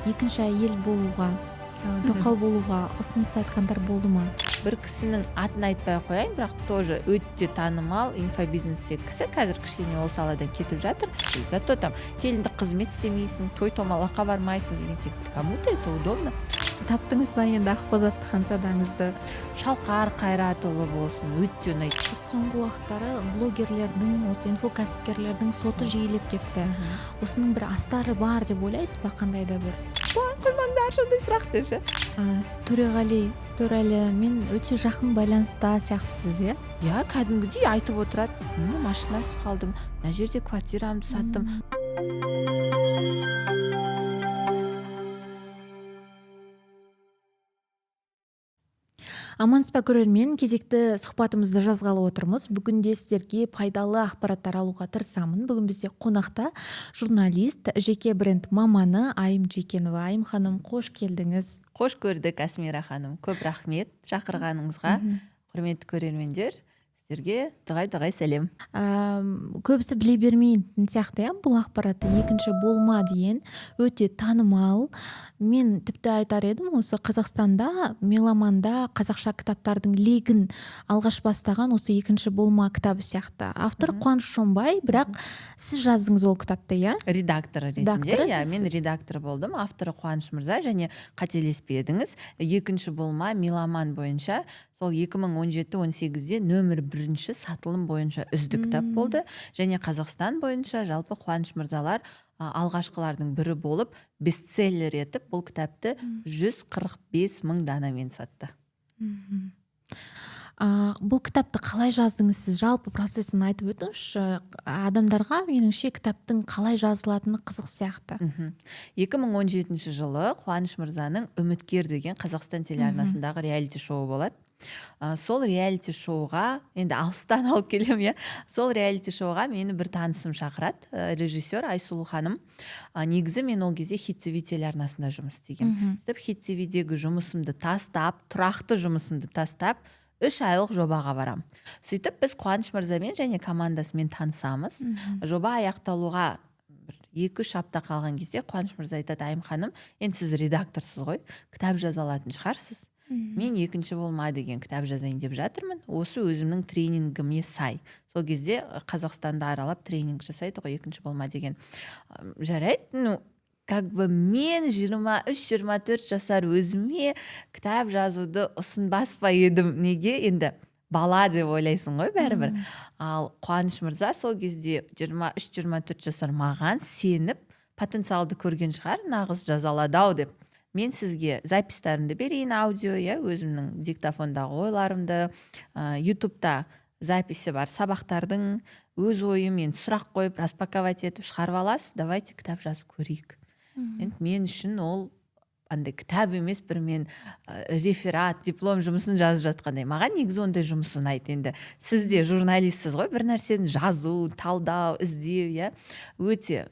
екінші әйел болуға, тоқал болуға ұсыныс айтқандар болды ма? Бір кісінің атын айтпай ақ қояйын, бірақ тоже өте танымал инфобизнестегі кісі қазір кішкене ол саладан кетіп жатыр. Зато там келіндік қызмет істемейсің, той томалаққа бармайсың деген секілді. Кому-то это удобно. Таптыңыз ба енді Ақбозатты ханзадаңызды? Шалқар Қайратұлы болсын, өте ұнайды. Соңғы уақыттары блогерлердің, осы инфокәсіпкерлердің соты жиілеп кетті. Осының бір астары бар деп ойлайсыз ба, қандай да бір? Қоймаңдар сондай сұрақ деп ше. Сіз Төрәлімен өте жақын байланыста сияқтысыз, иә? Я кәдімгідей айтып отырады, машинасыз қалдым, мына жерде квартирамды саттым. Амансыз ба көрермен, кезекті сұхбатымызды жазғалы отырмыз. Бүгінде сіздерге пайдалы ақпараттар алуға тырысамын. Бүгін бізде қонақта журналист, жеке бренд маманы Айым Жекенова. Айым ханым, қош келдіңіз. Қош көрдік, Асмира ханым. Көп рахмет шақырғаныңызға. Құрметті көрермендер, сіздерге дұғай сәлем. Көбісі біле бермейтін сияқты, бұл ақпаратты екінші болма деген өте танымал. Мен тіпті айтар едім, осы Қазақстанда меломанда қазақша кітаптардың легін алғаш бастаған осы екінші болма кітабы сияқты. Автор Қуаныш Шонбай, бірақ сіз жаздыңыз ол кітапты, иә? Редакторы ретінде, мен редактор болдым. Авторы Қуаныш мырза, және қателеспедіңіз, екінші болма меломан бойынша сол 2017-18-де нөмір 1 сатылым бойынша үздік кітап болды, және Қазақстан бойынша жалпы Қуаныш мырзалар алғашқылардың бірі болып бестселлер етіп, бұл кітапты 145 мың данамен сатты. Бұл кітапты қалай жаздыңыз сіз? Жалпы процесін айтып өтіңізші. Адамдарға меніңше кітаптың қалай жазылатыны қызық сияқты. 2017 жылы Қуаныш мырзаның Үміткер деген Қазақстан телеарнасындағы реалити шоу болады. Сол реалити шоуға, енді алыстан алып келем, иә. Сол реалити шоуға мені бір танысым шақырады, режиссер Айсұлу ханым. Негізі мен ол кезде Хит ТВ телеарнасында жұмыс істегем. Хит ТВдегі жұмысымды тастап, тұрақты жұмысымды тастап, 3 айлық жобаға барам. Сөйтіп біз Қуаныш мырзамен және командасымен танысамыз. Жоба аяқталуға 2-3 апта қалған кезде Қуаныш мырза айтады: Айым ханым, енді сіз редакторсыз ғой, кітап жаза алатын шығарсыз. Мен екінші болма деген кітап жазайын деп жатырмын. Осы өзімнің тренингіме сай. Сол кезде Қазақстанда аралап тренинг жасайды ғой, екінші болма деген. Жарайды, мен 23-24 жасар өзіме кітап жазуды ұсынбас па едім. Неге? Енді бала деп ойлайсың ғой бәрібір. Ал Қуаныш мырза сол кезде 23-24 жасар маған сеніп, потенциалды көрген шығар, нағыз жаза алады ау деп. Мен сізге запистарымды берейін, аудио, өзімнің диктофондағы ойларымды, ютубта записі бар сабақтардың, өз ойымен сұрақ қойып, распаковать етіп шығарып аласыз, давайте кітап жазып көрейік. Мен үшін ол кітап емес, бір мен реферат, диплом жұмысын жазып жатқандай. Маған негізі ондай жұмыс ұнайды. Енді сіз де журналистсіз ғой, бір нәрсені жазу, талдау, іздеу, өте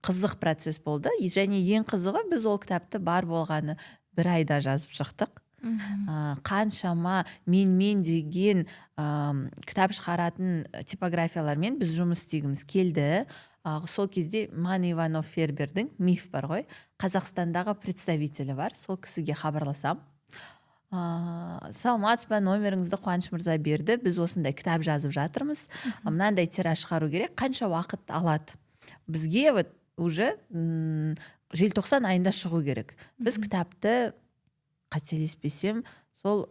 қызық процесс болды. Және ең қызығы, біз ол кітапты бар болғаны 1 айда жазып шықтық. Қаншама мен деген кітап шығаратын типографиялармен біз жұмыс істегіміз келді. Сол кезде Ман Иванов Фербердің Миф бар ғой, Қазақстандағы представителі бар, сол кісіге хабарласам. Саламатсыз ба, номеріңізді Қуаныш мырза берді, біз осындай кітап жазып жатырмыз, мынандай тираж шығару керек, қанша уақыт алады? Бізге уже желтоқсан айында шығу керек. Біз кітапты, қателеспесем, сол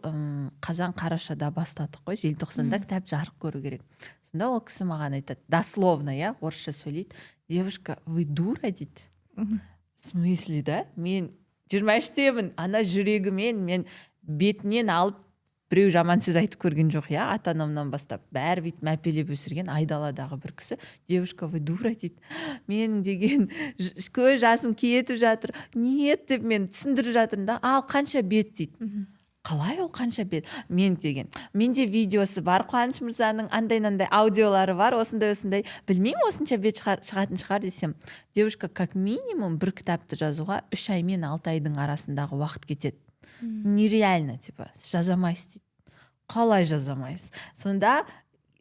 қазан-қарашада бастадық қой, желтоқсанда кітап жарық көру керек. Сонда ол кісі маған айтады, дословно, орысша сөйлейді: девушка, вы дура, дейді. В смысле, да? Мен 23-темін, ана жүрегімен мен бетінен алып біреу жаман сөз айтып көрген жоқ, ата-анамнан бастап. Бәрі бет мәпелеп өсірген айдаладағы бір кісі: девушка, вы дура, дейді. Менің деген көз жасым кетіп жатыр. Нет деп мен түсіндіріп жатырмын да. Ал қанша бет, дейді. Қалай ол қанша бет? Менде видеосы бар, Қуаныш мырзаның андай-нандай аудиолары бар, осындай. Білмеймін, осынша бет шығатын шығар десем. Девушка, как минимум бір кітапты жазуға 3 ай мен 6 айдың арасындағы уақыт кетеді. Нереально, жазамайсыз, дейді. Қалай жазамайсыз? Сонда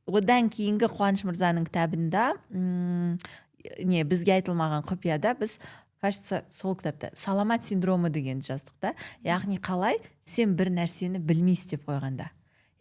одан кейінгі Қуаныш мырзаның кітабында бізге айтылмаған құпияда біз кажется сол кітапта саламат синдромы деген жаздық та. Яғни қалай сен бір нәрсені білмейсің деп қойғанда.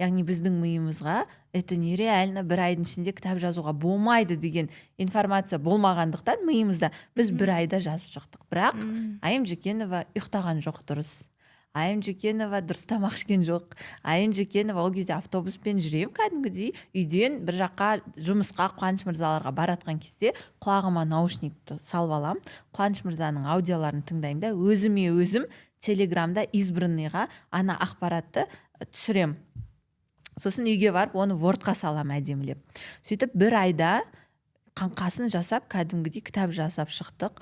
Яғни біздің миымызға это нереально, бір айдың ішінде кітап жазуға болмайды деген информация болмағандықтан миымызда біз бір айда жазып шықтық. Бірақ Айым Жекенова ұйықтаған жоқ дұрыс. Айым Жекенова дұрыс тамақ ішкен жоқ. Айым Жекенова ол кезде автобуспен жүрем кәдімгідей, үйден бір жаққа жұмысқа Қуаныш мырзаларға баратқан кезде құлағыма наушникті салып алам. Қуаныш мырзаның аудиоларын тыңдаймын да өзіме өзім телеграмда избранныйға ана ақпаратты түсірем. Сосын үйге барып оны вордқа салам әдемілеп. Сөйтіп бір айда қаңқасын жасап кәдімгідей кітап жасап шықтық.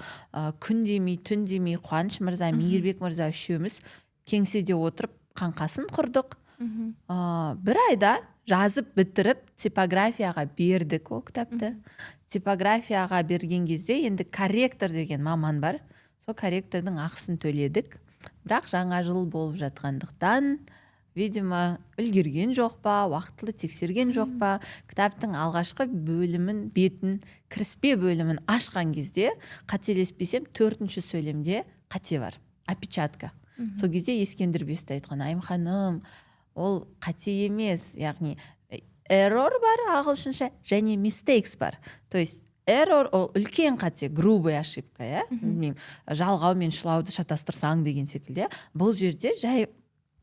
Күн демей түн демей Қуаныш мырза, Мейірбек мырза үшеуміз кеңседе отырып қаңқасын құрдық. Бір айда жазып бітіріп типографияға бердік ол кітапты. Типографияға берген кезде енді корректор деген маман бар. Сол корректордың ақысын төледік. Бірақ жаңа жыл болып жатқандықтан видимо үлгерген жоқ па, уақытылы тексерген жоқ па, кітаптың алғашқы бөлімін, бетін, кіріспе бөлімін ашқан кезде қателеспесем 4-ші сөйлемде қате бар, опечатка. Сол кезде Ескендір Бесті айтқан: Айым ханым, ол қате емес, яғни error бар ағылшынша және mistakes бар. То есть error ол үлкен қате, грубая ошибка, білмеймін, жалғау мен шылауды шатастырсаң деген секілді. Бұл жерде жай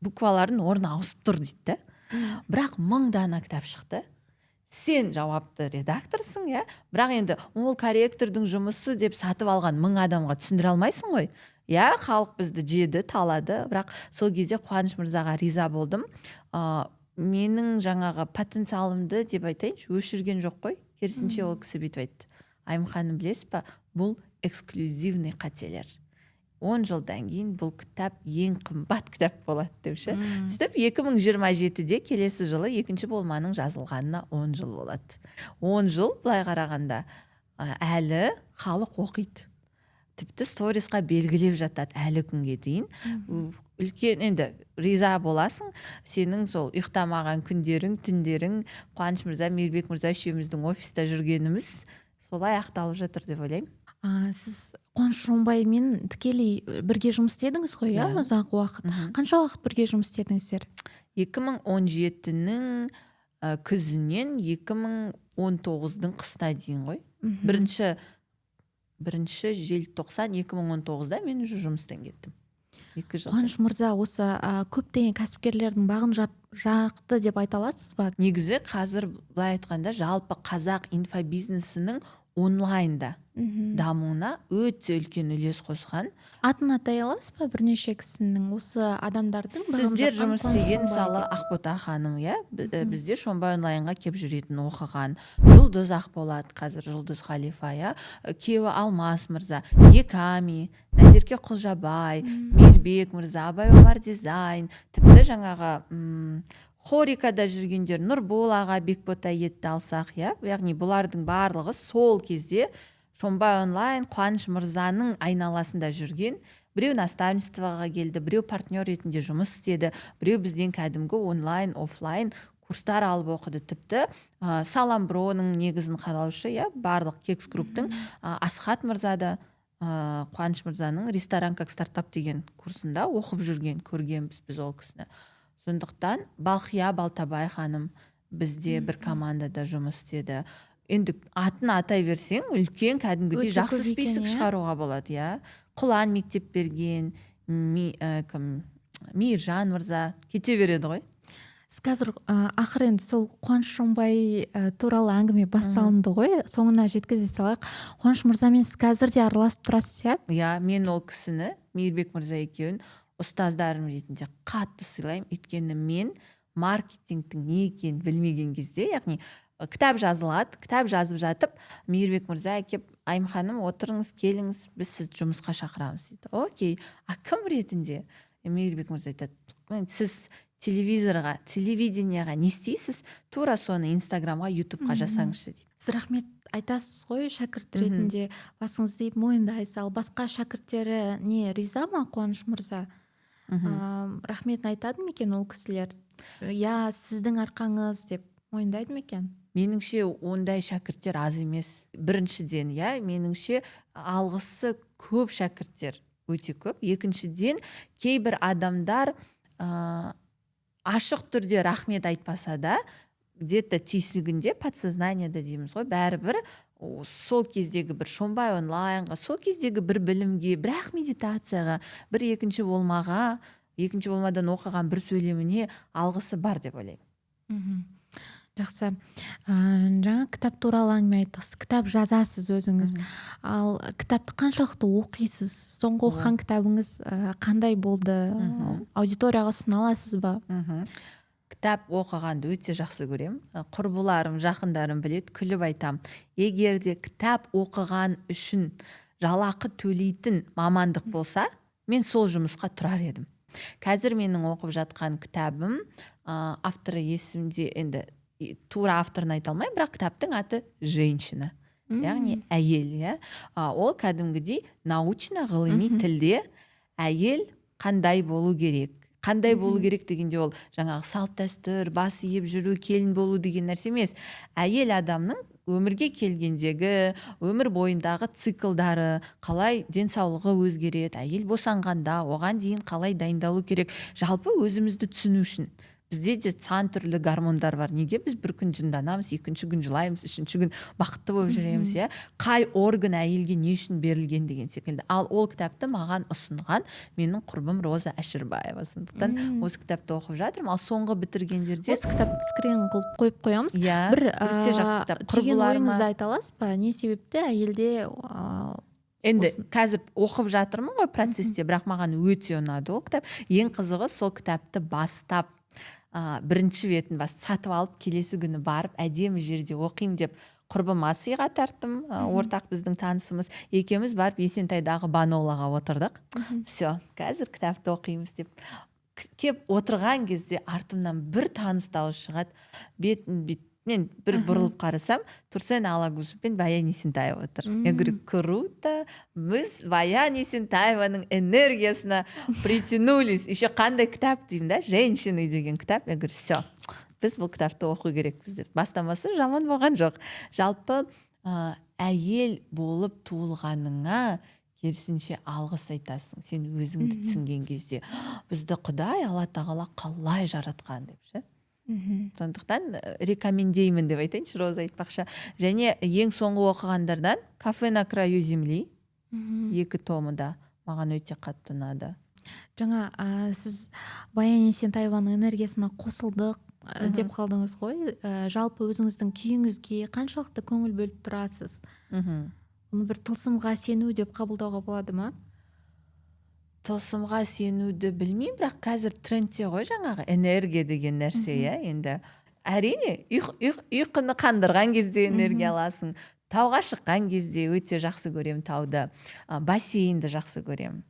буквалардың орны ауысып тұр дейді. Бірақ 1000 дана кітап шықты. Сен жауапты редакторсың, бірақ енді ол корректордың жұмысы деп сатып алған 1000 адамға түсіндіре алмайсың ғой. Халық бізді жеді, талады, бірақ сол кезде Қуаныш мырзаға риза болдым. Менің жаңағы потенциалымды деп айтайыншы, өшірген жоқ қой. Керісінше ол кісі бүйтіп айтты: Айым ханым, білесіз ба, бұл эксклюзивный қателер. 10 жылдан кейін бұл кітап ең қымбат кітап болады деуші. Сөйтіп 2027-де келесі жылы екінші болманың жазылғанына 10 жыл болады. 10 жыл былай қарағанда әлі халық оқиды. Тіпті сторисқа белгілеп жатады әлі күнге дейін. Үлкен енді риза боласың, сенің сол ұйықтамаған күндерің, түндерің, Қуаныш мырза, Мейірбек мырза үшеуміздің офиста жүргеніміз солай ақталып жатыр деп ойлаймын. Сіз Қуаныш Ромбаймен тікелей бірге жұмыс істедіңіз ғой, ұзақ уақыт. Қанша уақыт бірге жұмыс істедіңіздер? 2017-нің күзінен 2019-дың қысына дейін ғой. Бірінші желтоқсан 2019-да мен уже жұмыстан кеттім. Қуаныш мырза осы көптеген кәсіпкерлердің бағын жақты деп айта аласыз ба? Негізі қазір былай айтқанда жалпы қазақ инфобизнесінің онлайнда дамуына өте үлкен үлес қосқан. Атын атай аласыз ба бірнеше кісінің, осы адамдардың? Сіздер жұмыс істеген мысалы Ақбота ханым, бізде Шомбай онлайнға кеп жүретін оқыған. Жұлдыз Ақболат, қазір Жұлдыз Халифа, күйеуі Алмас мырза, Еками, Назерке Құлжабай, Мейірбек мырза, Абай Омар дизайн, тіпті жаңағы Хорикада жүргендер, Нұрбол аға, Бекбота етті алсақ, яғни бұлардың барлығы сол кезде Шомбай онлайн Қуаныш мырзаның айналасында жүрген. Біреу наставничествоға келді, біреу партнер ретінде жұмыс істеді, біреу бізден кәдімгі онлайн, офлайн курстар алып оқыды. Тіпті Саламброның негізін қалаушы, барлық кекс групптың Асхат мырзада, Қуаныш мырзаның ресторан как стартап деген курсында оқып жүрген, көргенбіз біз ол кісіні. Сондықтан Балқия Балтабай ханым бізде бір командада жұмыс істеді. Енді атын атай берсең, үлкен кәдімгідей жақсы список шығаруға болады, Құлан мектеп берген, Мейіржан мырза кете береді ғой. Сіз қазір ақыр енді сол Қуаныш Ромбай туралы әңгіме басталынды ғой, соңына жеткізе салайық. Қуаныш мырзамен сіз қазір де араласып тұрасыз, мен ол кісіні, Мейірбек мырза екеуін ұстаздарым ретінде қатты сыйлаймын. Өйткені мен маркетингтің не екенін білмеген кезде, яғни кітап жазылады, кітап жазып жатып, Мейірбек мырза кеп: Айым ханым, отырыңыз, келіңіз, біз сізді жұмысқа шақырамыз дейді. Окей, кім ретінде? Мейірбек мырза айтады: сіз телевидениеға не істейсіз? Тура соны Инстаграмға, Ютубқа жасаңызшы дейді. Сіз рахмет айтасыз ғой шәкірт ретінде, басыңызды иіп мойындайсыз. Ал басқа шәкірттері не риза ма Қуаныш мырза? Рахметін айтады ма екен ол кісілер? Сіздің арқаңыз деп мойындайды ма екен? меніңше ондай шәкірттер аз емес. Біріншіден, меніңше алғысы көп шәкірттер өте көп. Екіншіден, кейбір адамдар ашық түрде рахмет айтпаса да, где-то түйсігінде, подсознаниеда дейміз ғой, бәрібір сол кездегі бір шомбай онлайнға, сол кездегі бір білімге, бірақ медитацияға, бір екінші болмадан оқыған бір сөйлеміне алғысы бар деп ойлаймын. Жақсы. Жаңа кітап туралы әңгіме айттық. Кітап жазасыз өзіңіз. Ал кітапты қаншалықты оқисыз? Соңғы оқыған кітабыңыз қандай болды? Аудиторияға ұсына аласыз ба? Кітап оқығанды өте жақсы көремін. Құрбыларым, жақындарым біледі, күліп айтам. Егер де кітап оқыған үшін жалақы төлейтін мамандық болса, мен сол жұмысқа тұрар едім. Қазір менің оқып жатқан кітабым, авторы есімде, енді тура авторын айта алмаймын, бірақ кітаптың аты «Женщина». Яғни әйел, Ол кәдімгідей научно ғылыми тілде әйел қандай болу керек. Қандай болу керек дегенде ол жаңағы салт дәстүр, бас иіп жүру, келін болу деген нәрсе емес. Әйел адамның өмірге келгендегі, өмір бойындағы циклдары, қалай денсаулығы өзгереді, әйел босанғанда, оған дейін қалай дайындалу керек. Жалпы өзімізді түсіну үшін. Бізде де сан түрлі гормондар бар. Неге біз бір күн жынданамыз, екінші күн жылаймыз, үшінші күн бақытты болып жүреміз, Қай орган әйелге не үшін берілген деген секілді. Ал ол кітапты маған ұсынған менің құрбым Роза Әшірбаева. Сондықтан осы кітапты оқып жатырмын. Ал соңғы бітіргендерде осы кітапты скрин қылып қойып қоямыз. Бір өте жақсы кітап. Түйген ойыңызды айта аласыз ба? Не себепті әйелде енді қазір оқып жатырмын ғой процесте, бірақ маған өте ұнады ол кітап. Ең қызығы сол кітапты бастап бірінші бетін сатып алып, келесі күні барып әдемі жерде оқимын деп құрбыма сыйға тарттым. Ортақ біздің танысымыз. Екеуміз барып Есентайдағы Банолаға отырдық. Все, қазір кітапты оқимыз деп кеп отырған кезде артымнан бір таныс дауыс шығады. Мен бір бұрылып қарасам, Турсен Алагузов пен Баян Есентаева отыр. Я говорю, круто, біз Баян Есентаеваның энергиясына притянулись. Еще қандай кітап деймін да, «Женщины» деген кітап. Я говорю, все, біз бұл кітапты оқу керекпіз деп. Бастамасы жаман болған жоқ. Жалпы әйел болып туылғаныңа керісінше алғыс айтасың. Сен өзіңді түсінген кезде, бізді Құдай, Алла тағала қалай жаратқан деп ше. Сондықтан рекомендеймін деп айтайыншы, Роза айтпақша. Және ең соңғы оқығандардан «Кафе на краю земли» 2 томы да маған өте қатты ұнады. Жаңа сіз Баян Есентаеваның энергиясына қосылдық деп қалдыңыз ғой. Жалпы өзіңіздің күйіңізге қаншалықты көңіл бөліп тұрасыз? Оны бір тылсымға сену деп қабылдауға болады ма? Тылсымға сенуді білмеймін, бірақ қазір трендте ғой жаңағы энергия деген нәрсе, енді әрине ұйқыны қандырған кезде энергия аласың, тауға шыққан кезде өте жақсы көремін тауды, бассейнді жақсы көремін.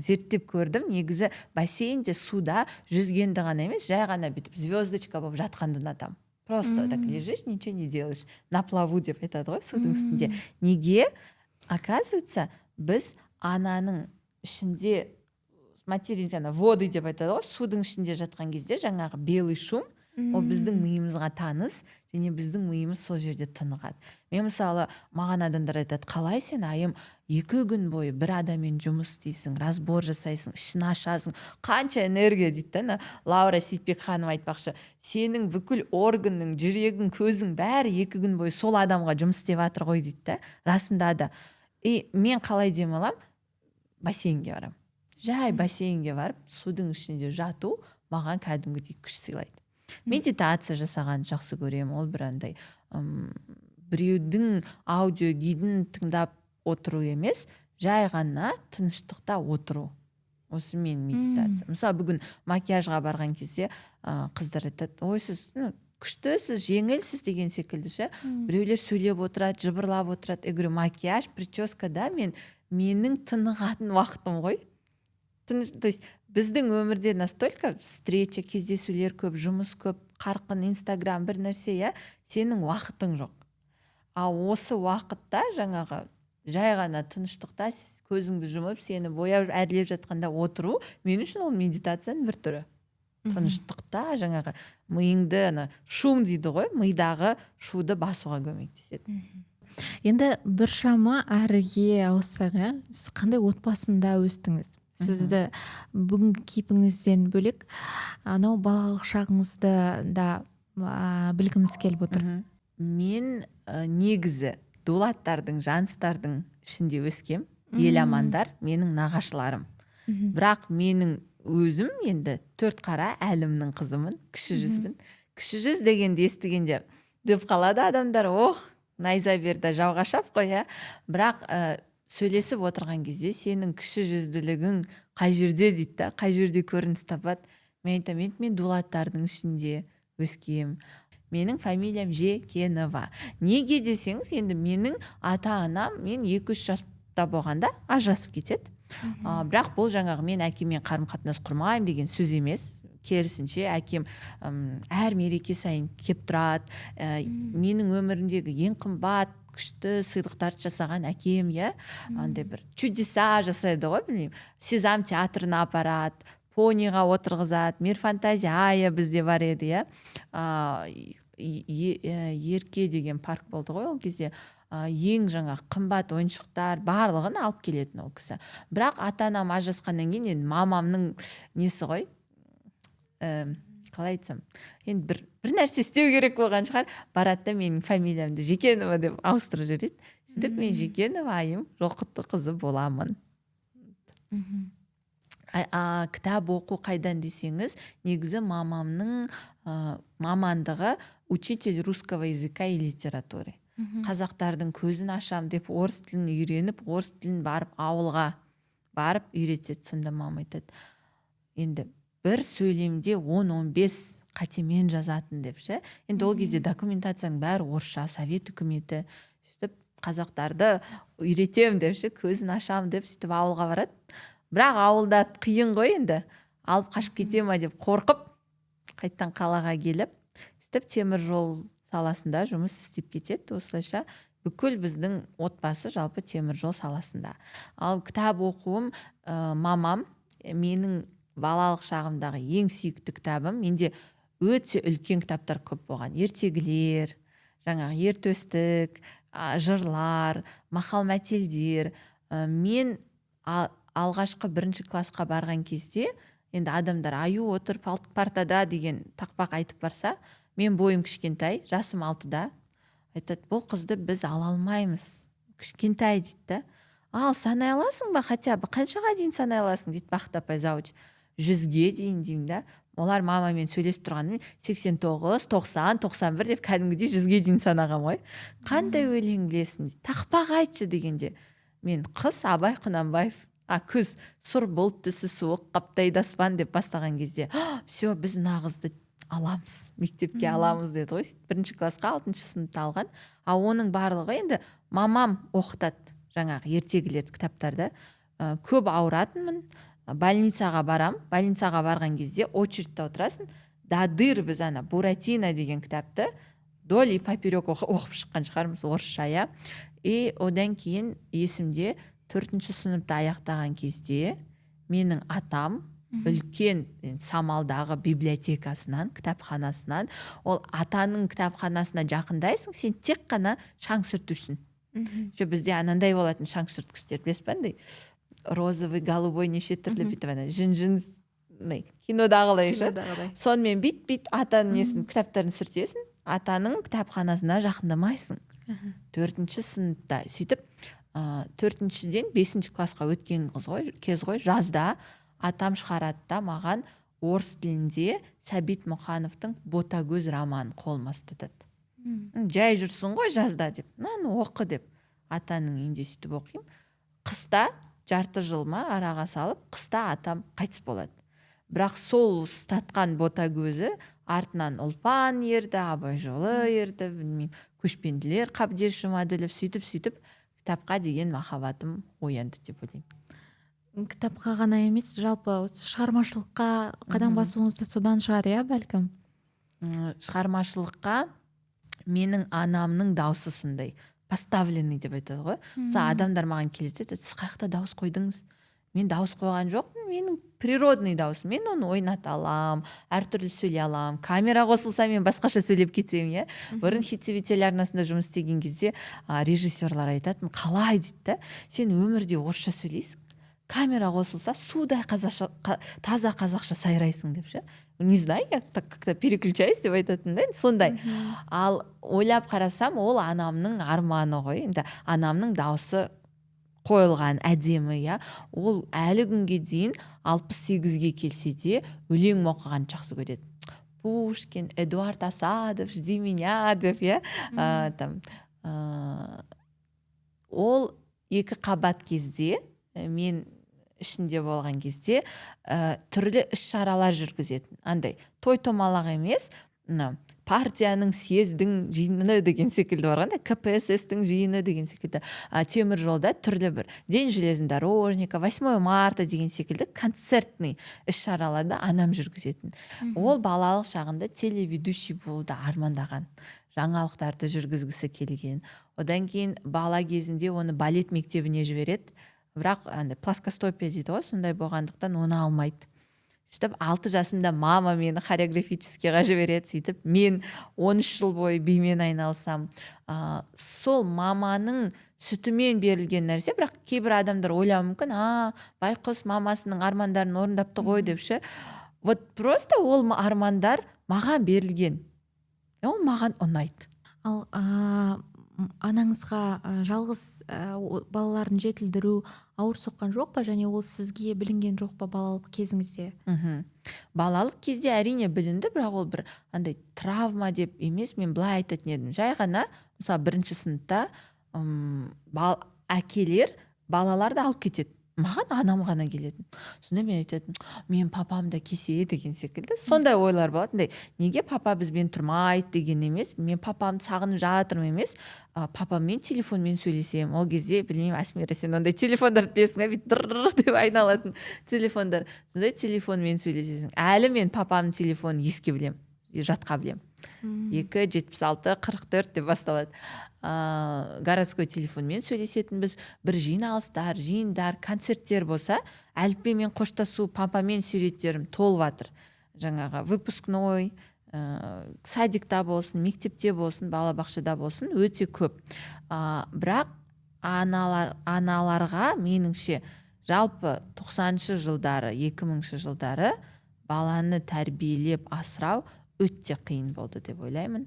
Зерттеп көрдім, негізі бассейнде суда жүзгенді ғана емес, жай ғана бүйтіп звездочка болып жатқанды ұнатамын. Просто так лежишь, ничего не делаешь, на плаву деп айтады ғой судың үстінде. Неге? Оказывается, біз ананың ішінде материя, воды деп айтады ғой, судың ішінде жатқан кезде жаңағы белый шум, ол біздің миымызға таныс, және біздің миымыз сол жерде тынығады. Мен мысалы, маған адамдар айтады, қалай сен айым 2 күн бойы бір адаммен жұмыс істейсің, разбор жасайсың, ішін ашасың, қанша энергия дейді. Лаура Сейтбек ханым айтпақшы, сенің бүкіл органың, жүрегің, көзің бәрі 2 күн бойы сол адамға жұмыс істеп жатыр ғой дейді. Расында да. Мен қалай демалам? Бассейнге барам. Жай бассейнге барып, судың ішінде жату маған кәдімгідей күш сыйлайды. Медитация жасаған жақсы көремін. Ол бір андай біреудің аудио гидін тыңдап отыру емес, жай ғана тыныштықта отыру. Осы мен медитация. Мысалы, бүгін макияжға барған кезде қыздар айтады, ой, сіз күштісіз, жеңілсіз деген секілді ше. Біреулер сөйлеп отырады, жыбырлап отырады. Я говорю, макияж, прическада менің тынығатын уақытым ғой. То есть біздің өмірде настолько встреча, кездесулер көп, жұмыс көп, қарқын, Инстаграм, бір нәрсе, сенің уақытың жоқ. Ал осы уақытта жаңағы жай ғана тыныштықта көзіңді жұмып, сені бояп әрлеп жатқанда отыру, мен үшін ол медитацияның бір түрі. тыныштықта жаңағы миыңды ана шум дейді ғой, мидағы шуды басуға көмектеседі. Енді біршама әріге ауыссақ, сіз қандай отбасында өстіңіз? Сізді бүгінгі кейпіңізден бөлек анау балалық шағыңызды да білгіміз келіп отыр. Мен негізі дулаттардың, жаныстардың ішінде өскем. Еламандар менің нағашыларым. Бірақ менің өзім енді 4 қара әлімнің қызымын, кіші жүзбін. Кіші жүз дегенді естігенде деп қалады адамдар, найза берді жауға шап қой, бірақ сөйлесіп отырған кезде сенің кіші жүзділігің қай жерде дейді, қай жерде көрініс тапады. Мен айтамын, мен дулаттардың ішінде өскем. Менің фамилиям Жекенова. Неге десеңіз, енді менің ата-анам мен 2-3 жаста болғанда ажырасып кетеді. Бірақ бұл жаңағы мен әкеммен қарым-қатынас құрмаймын деген сөз емес. Керісінше әкем әр мереке сайын кеп тұрады. Менің өмірімдегі ең қымбат күшті сыйлықтарды жасаған әкем, андай бір чудеса жасайды ғой, білмеймін. Сезам театрына апарады, пониға отырғызады, Мирфантазия бізде бар еді, Ерке деген парк болды ғой ол кезде. Ең жаңа қымбат ойыншықтар барлығын алып келетін ол кісі. Бірақ ата-анам ажырасқаннан кейін енді мамамның несі ғой, қалай айтсам, енді бір нәрсе істеу керек болған шығар, барады да менің фамилиямды Жекенова деп ауыстырып жібереді. Сөйтіп мен Жекенова айым Жоқытты қызы боламын. Кітап оқу қайдан десеңіз, негізі мамамның мамандығы учитель русского языка и литературы. Қазақтардың көзін ашам деп орыс тілін үйреніп, орыс тілін барып ауылға барып үйретеді. Сонда мама айтады, енді бір сөйлемде 10-15 қатемен жазатын деп ше. Енді ол кезде документацияның бәрі орысша, совет үкіметі. Сөйтіп қазақтарды үйретем деп ше, көзін ашам деп сөйтіп ауылға барады. Бірақ ауылда қиын ғой, енді алып қашып кете ма деп қорқып қайттан қалаға келіп, сөйтіп темір жол саласында жұмыс істеп кетеді. Осылайша бүкіл біздің отбасы жалпы темір жол саласында. Ал кітап оқуым, мамам менің балалық шағымдағы ең сүйікті кітабым. Менде өте үлкен кітаптар көп болған. Ертегілер, жаңағы ертөстік, жырлар, мақал-мәтелдер. Мен алғашқы 1 классқа барған кезде, енді адамдар аю отырып партада деген тақпақ айтып барса, мен бойым кішкентай, жасым 6-да. Айтады, бұл қызды біз ала алмаймыз. Кішкентай дейді. Ал санай аласың ба, хотя бы қаншаға дейін санай аласың дейді Бақыт апай зауыч. 100-ге дейін деймін да. Олар мамамен сөйлесіп тұрғанымен 89, 90, 91 деп кәдімгідей 100-ге дейін санаған ғой. Қандай өлең білесің дейді. Тақпақ айтшы дегенде. Мен қыз Абай Құнанбаев, күз сұр бұлт түсі суық қаптайды аспан деп бастаған кезде, все, біз нағызды аламыз, мектепке аламыз деді ғой. 1 классқа 6 сыныпта алған. Оның барлығы енді мамам оқытады жаңағы ертегілерді, кітаптарды. Көп ауыратынмын, больницаға барам. Больницаға барған кезде очередьте отырасың. Дадыр біз ана Буратино деген кітапты вдоль и поперек оқып шыққан шығармыз, орысша. И одан кейін есімде 4 сыныпта аяқтаған кезде менің атам үлкен Самалдағы библиотекасынан, кітапханасынан, ол атаның кітапханасына жақындайсың, сен тек қана шаң сүртушін. Бізде анандай болатын шаң сүрткіштер, білесіз бе, андай розовый, голубой, неше түрлі бүйтіп жын кинодағылай ше. Сонымен бит атаның несін, кітаптарын сүртесің, атаның кітапханасына жақындамайсың. 4 сыныпта сөйтіп 4-ден 5 классқа өткен кез ғой, жазда атам шығарады да маған орыс тілінде Сәбит Мұқановтың Ботагөз романын қолыма ұстатады. Жай жүрсің ғой жазда деп, оқы деп. Атаның үйінде сөйтіп оқимын. Қыста жарты жыл ма араға салып, қыста атам қайтыс болады. Бірақ сол ұстатқан Ботагөзі артынан Ұлпан ерді, Абай жолы ерді, білмеймін, Көшпенділер Қабдеш Жұмаділов, сөйтіп кітапқа деген махаббатым оянды деп ойлаймын. Кітапқа ғана емес, жалпы шығармашылыққа қадам басуыңыз да содан шығар, бәлкім? Шығармашылыққа менің анамның дауысы сондай, поставленный деп айтады ғой. Адамдар маған келеді, сіз қаяқта дауыс қойдыңыз? мен дауыс қойған жоқпын, менің природный дауысым, мен оны ойната алам, әртүрлі сөйлей алам, камера қосылса мен басқаша сөйлеп кетемін, иә. Бұрын Хит ТВ телеарнасында жұмыс істеген кезде режиссерлар айтатын, қалай дейді, сен өмірде орысша сөйлейсің, камера қосылса судай таза қазақша сайрайсың деп ше. Не знаю, я так как-то переключаюсь деп айтатын да, сондай. Ал ойлап қарасам, ол анамның арманы ғой, енді анамның дауысы қойылған әдемі, иә. Ол әлі күнге дейін 68-ге келсе де өлең оқыған жақсы көреді. Пушкин, Эдуард Асадов, жди меня деп, иә. Ол 2 қабат кезде, мен ішінде болған кезде түрлі іс-шаралар жүргізетін. Андай той-томалақ емес, партияның съездің жиыны деген секілді барғанда, КПСС-тің жиыны деген секілді, темір жолда түрлі бір День железнодорожника, 8 марта деген секілді концертный іс-шараларды анам жүргізетін. Ол балалық шағында телеведущий болуды армандаған, жаңалықтарды жүргізгісі келген. Одан кейін бала кезінде оны балет мектебіне жібереді, бірақ плоскостопия дейді ғой, сондай болғандықтан оны алмайды. Сөйтіп 6 жасымда мама мені хореографическийға жібереді, сөйтіп мен 13 жыл бойы бимен айналсам. Сол маманың сүтімен берілген нәрсе, бірақ кейбір адамдар ойлауы мүмкін, байқұс мамасының армандарын орындапты ғой деп ше. Вот просто ол армандар маған берілген. Ол маған ұнайды. Ал анаңызға жалғыз балаларын жетілдіру ауыр соққан жоқ па, және ол сізге білінген жоқ па балалық кезіңізде? Балалық кезде әрине білінді, бірақ ол бір андай травма деп емес, мен былай айтатын едім. Жай ғана, мысалы 1-ші сыныпта әкелер балаларды алып кетеді. Маған анам ғана келетін. Сонда мен айтатын, мен папам да кесе деген секілді. Сондай ойлар болатын. Неге папа бізбен тұрмайды деген емес, мен папамды сағынып жатырмын емес, папаммен телефонмен сөйлесем. Ол кезде білмеймін, Асмира, сен ондай телефондарды білесің бе, бүйтіп деп айналатын телефондар. Сондай телефонмен сөйлесесің. Әлі мен папамның телефонын еске білем, жатқа білем. 2-76-44 деп басталады. Городской телефонмен сөйлесетін біз. Бір жиналыстар, жиындар, концерттер болса, әліппемен қоштасу, папамен суреттерім толып жатыр. Жаңағы выпускной, садикта болсын, мектепте болсын, балабақшада болсын, өте көп. Бірақ аналарға меніңше жалпы 90-шы жылдары, 2000-шы жылдары баланы тәрбиелеп асырау өте қиын болды деп ойлаймын.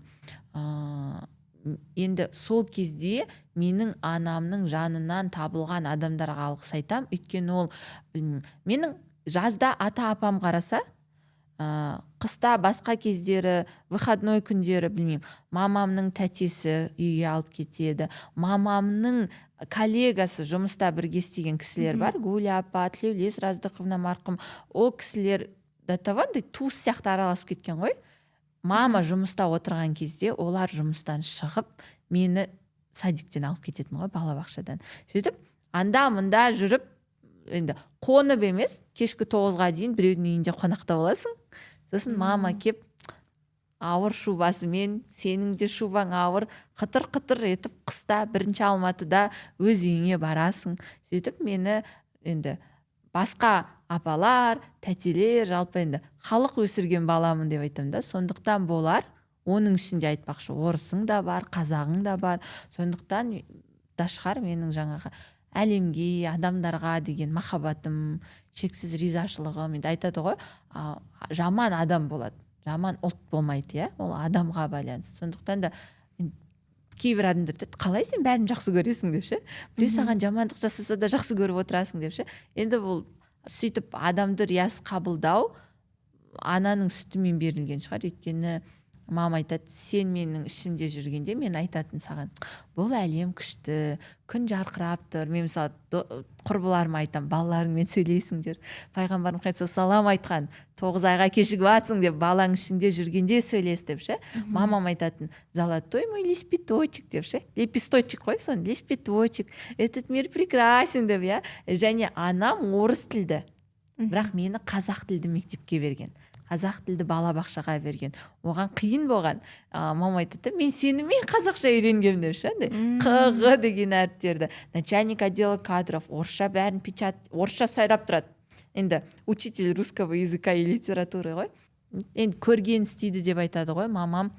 Енді сол кезде менің анамның жанынан табылған адамдарға алғыс айтам, өйткені ол, менің жазда ата-апам қараса, қыста басқа кездері, выходной күндері, білмеймін, мамамның тәтесі үйге алып кетеді, мамамның коллегасы жұмыста бірге істеген кісілер бар, Гуля апа, Тілеулес Раздықовна марқұм, ол кісілер туыс сияқты араласып кеткен ғой. Мама жұмыста отырған кезде олар жұмыстан шығып, мені садиктен алып кететін ғой, балабақшадан. Сөйтіп, анда-мында жүріп, енді қонып емес, кешкі 9-ға дейін біреудің үйінде қонақта боласың. Сосын мама кеп, ауыр шубасымен, сенің де шубаң ауыр, қытыр-қытыр етіп, қыста 1-ші Алматыда өз үйіңе барасың. Сөйтіп, мені енді басқа апалар, тәтелер, жалпы енді халық өсірген баламын деп айтам да. Сондықтан болар, оның ішінде айтпақшы, орысың да бар, қазағың да бар. Сондықтан да шығар менің жаңағы әлемге, адамдарға деген махаббатым, шексіз ризашылығым. Енді айтады ғой, жаман адам болады, жаман ұлт болмайды, иә? Ол адамға байланысты. Сондықтан да кейбір адамдар айтады, қалай сен бәрін жақсы көресің деп ше? Біреу саған жамандық жасаса да жақсы көріп отырасың деп ше? Енді бұл сөйтіп адамды риясыз қабылдау ананың сүтімен берілген шығар. Өйткені мама айтады, сен менің ішімде жүргенде мен айтатын саған, бұл әлем күшті, күн жарқырап тұр. Мен мысалы құрбыларыма айтам, балаларыңмен сөйлейсіңдер. Пайғамбарым салам айтқан, 9 айға кешігіп атсың деп, балаң ішінде жүргенде сөйлес деп ше. Мамам айтатын, золотой мой лепесточек деп ше. Лепесточек қой сон, лепесточек. Этот мир прекрасен деп, я. Және анам орыс тілді, бірақ мені қазақ тілді мектепке берген. қазақ тілді балабақшаға берген. Оған қиын болған. Мама айтады, мен сенімен қазақша үйренгем деп ше, қ деген әріптерді. Начальник отдела кадров, орысша бәрін орысша сайрап тұрады. Енді учитель русского языка и литературы ғой. Енді көрген істейді деп айтады ғой. Мамам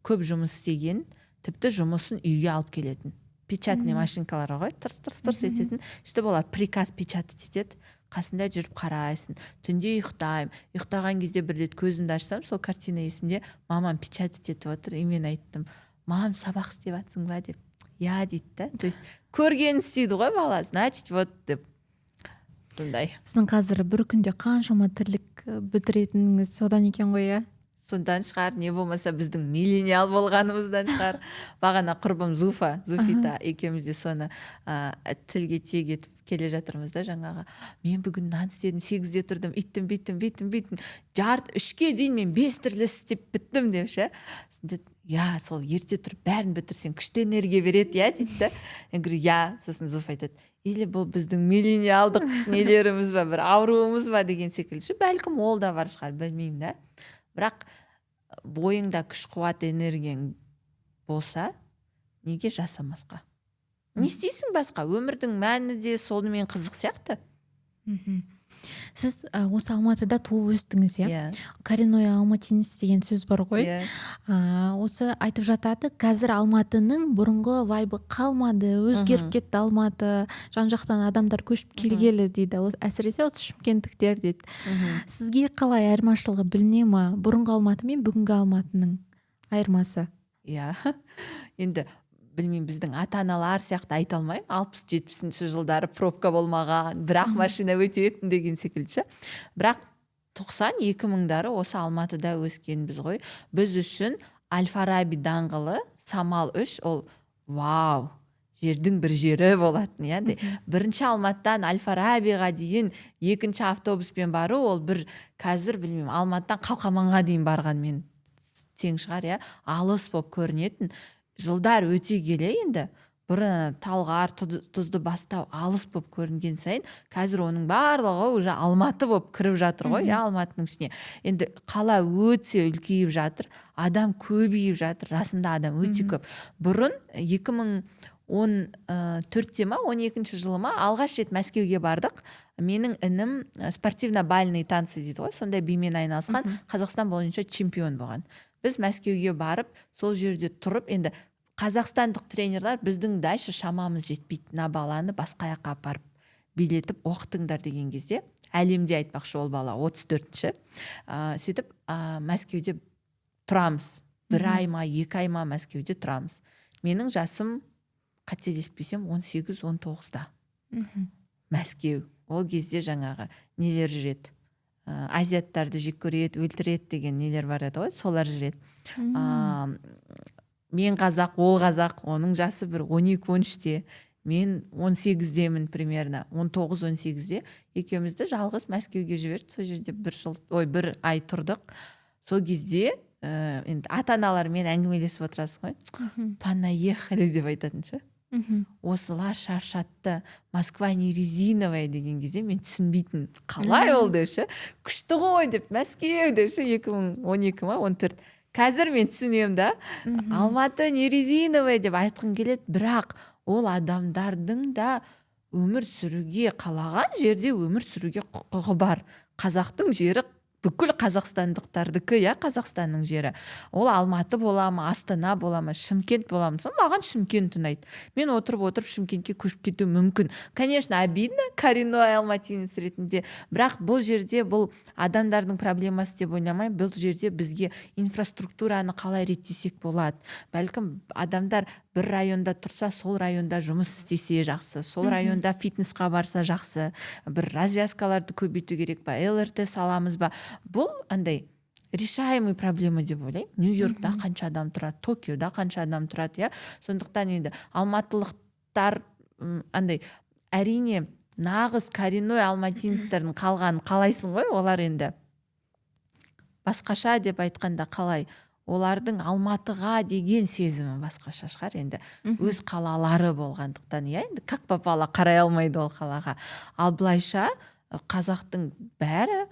көп жұмыс істеген, тіпті жұмысын үйге алып келетін. Печатный машинкалар ғой, тырс ететін. Сөйтіп олар приказ печатать етеді. Қасында жүріп қарайсың. Түнде ұйықтаған кезде бір рет көзімді ашсам, сол картина есімде, мамам печатать етіп отыр. И мен айттым, мам, сабақ істеп жатсың ба деп. Я дейді да. То есть көрген істейді ғой бала, значит вот деп. Сондай. Сіздің қазір бір күнде қаншама тірлік бітіретініңіз содан екен ғой, иә? Сондан шығар, не болмаса біздің миллениал болғанымыздан шығар. Бағана құрбым Зуфита екеуміз де соны тілге тиек етіп келе жатырмыз да жаңағы. Мен бүгін нан істедім, 8-де тұрдым, үйттім. Жарт 3-ке дейін мен 5 түрлі істеп біттім деп ше. Я, сол ерте тұрып бәрін бітірсең күшті энергия береді, я дейді. Мен говорю, я, сосын Зуф айтады. Или бұл біздің миллениалдық нелеріміз ба, бір ауруымыз ба деген секілді. Бәлкім ол да бар шығар, білмеймін да. Бірақ бойыңда күш қуат энергияң болса, неге жасамасқа? Не істейсің басқа? Өмірдің мәні де сонымен қызық сияқты. Сіз осы Алматыда туып өстіңіз, иә? Коренной алматинец деген сөз бар ғой. Осы айтып жатады, қазір Алматының бұрынғы вайбы қалмады, өзгеріп кетті Алматы, жан-жақтан адамдар көшіп келгелі дейді. Әсіресе осы шымкенттіктер дейді. Сізге қалай айырмашылығы біліне ма? Бұрынғы Алматы мен бүгінгі Алматының айырмасы? Иә. Енді білмеймін, біздің ата-аналар сияқты айта алмаймын. 60-70 жылдары пробка болмаған, бірақ машина өтетін деген секілді. Бірақ 90-2000-дары осы Алматыда өскенбіз ғой. Біз үшін Аль-Фараби даңғылы, Самал 3, ол вау, жердің бір жері болатын. Яғни бірінші Алматыдан Аль-Фарабиға дейін екінші автобуспен бару, ол бір қазір білмеймін, Алматыдан Қалқаманға дейін барған мен тең шығар, алыс болып көрінетін. Жылдар өте келе енді бұрын Талғар, Тұзды бастау алыс болып көрінген сайын, қазір оның барлығы уже Алматы болып кіріп жатыр ғой, Алматының ішіне. Енді қала өте үлкейіп жатыр, адам көбейіп жатыр, расында адам өте көп. Бұрын 2014-те ма, 12-ші жылы ма алғаш рет Мәскеуге бардық. Менің інім спортивно-бальный танцы дейді ғой, сондай бимен айналысқан, Қазақстан бойынша чемпион болған. Біз Мәскеуге барып, сол жерде тұрып, енді қазақстандық тренерлер біздің дайшы шамамыз жетпейді, на баланы басқа жаққа апарып билетіп оқытыңдар деген кезде, әлемде айтпақшы ол бала 34-ші. Сөйтіп Мәскеуде тұрамыз. 1 ай ма, 2 ай ма Мәскеуде тұрамыз. Менің жасым қателеспесем 18-19-да. Мәскеу. Ол кезде жаңағы нелер жүреді. Азиаттарды жек көреді, өлтіреді деген нелер бар еді ғой, солар жүреді. Мен қазақ, ол қазақ, оның жасы бір 12-13-те, мен 18-демін примерно, 19-18-де. Екеумізді жалғыз Мәскеуге жіберді, сол жерде 1 ай тұрдық. Сол кезде ата-аналармен әңгімелесіп отырасың ғой. Понаехали деп айтатын ше. Осылар шаршатты, Москва не резиновая деген кезде мен түсінбейтін, қалай ол деп ше, күшті ғой деп, Мәскеу деп ше, 2012 ма 14. Қазір мен түсінем да, Алматы не резиновая деп айтқым келеді, бірақ ол адамдардың да өмір сүруге, қалаған жерде өмір сүруге құқығы бар. Қазақтың жері бүкіл қазақстандықтардікі, Қазақстанның жері. Ол Алматы бола ма, Астана бола ма, Шымкент бола ма? Маған Шымкент ұнайды. Мен отырып Шымкентке көшіп кету мүмкін. Конечно, обидно, коренной алматинец ретінде, бірақ бұл жерде бұл адамдардың проблемасы деп ойламаймын. Бұл жерде бізге инфраструктураны қалай реттесек болады. Бәлкім адамдар бір районда тұрса, сол районда жұмыс істесе жақсы, сол районда фитнесқа барса жақсы, бір развязкаларды көбейту керек па, ЛРТ саламыз ба. Бұл андай решаемый проблема деп ойлаймын. Нью-Йоркта қанша адам тұрады, Токиода қанша адам тұрады, сондықтан енді алматылықтар андай әрине нағыз коренной алматинецтердің қалғанын қалайсың ғой, олар енді басқаша деп айтқанда қалай, олардың Алматыға деген сезімі басқаша шығар, енді өз қалалары болғандықтан, енді как попало қарай алмайды ол қалаға. Ал былайша қазақтың бәрі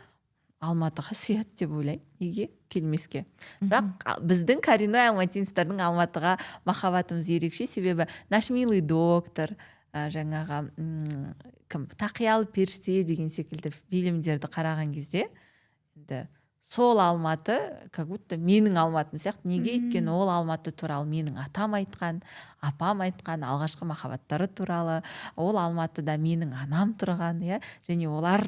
Алматыға сыяды деп ойлаймын, неге келмеске. Бірақ біздің коренной алматинецтардың Алматыға махаббатымыз ерекше, себебі наш милый доктор, жаңағы кім, тақиялы періште деген секілді фильмдерді қараған кезде енді сол Алматы как будто менің Алматым сияқты. Неге? Өйткені ол Алматы туралы менің атам айтқан, апам айтқан, алғашқы махаббаттары туралы, ол Алматыда менің анам тұрған, иә. Және олар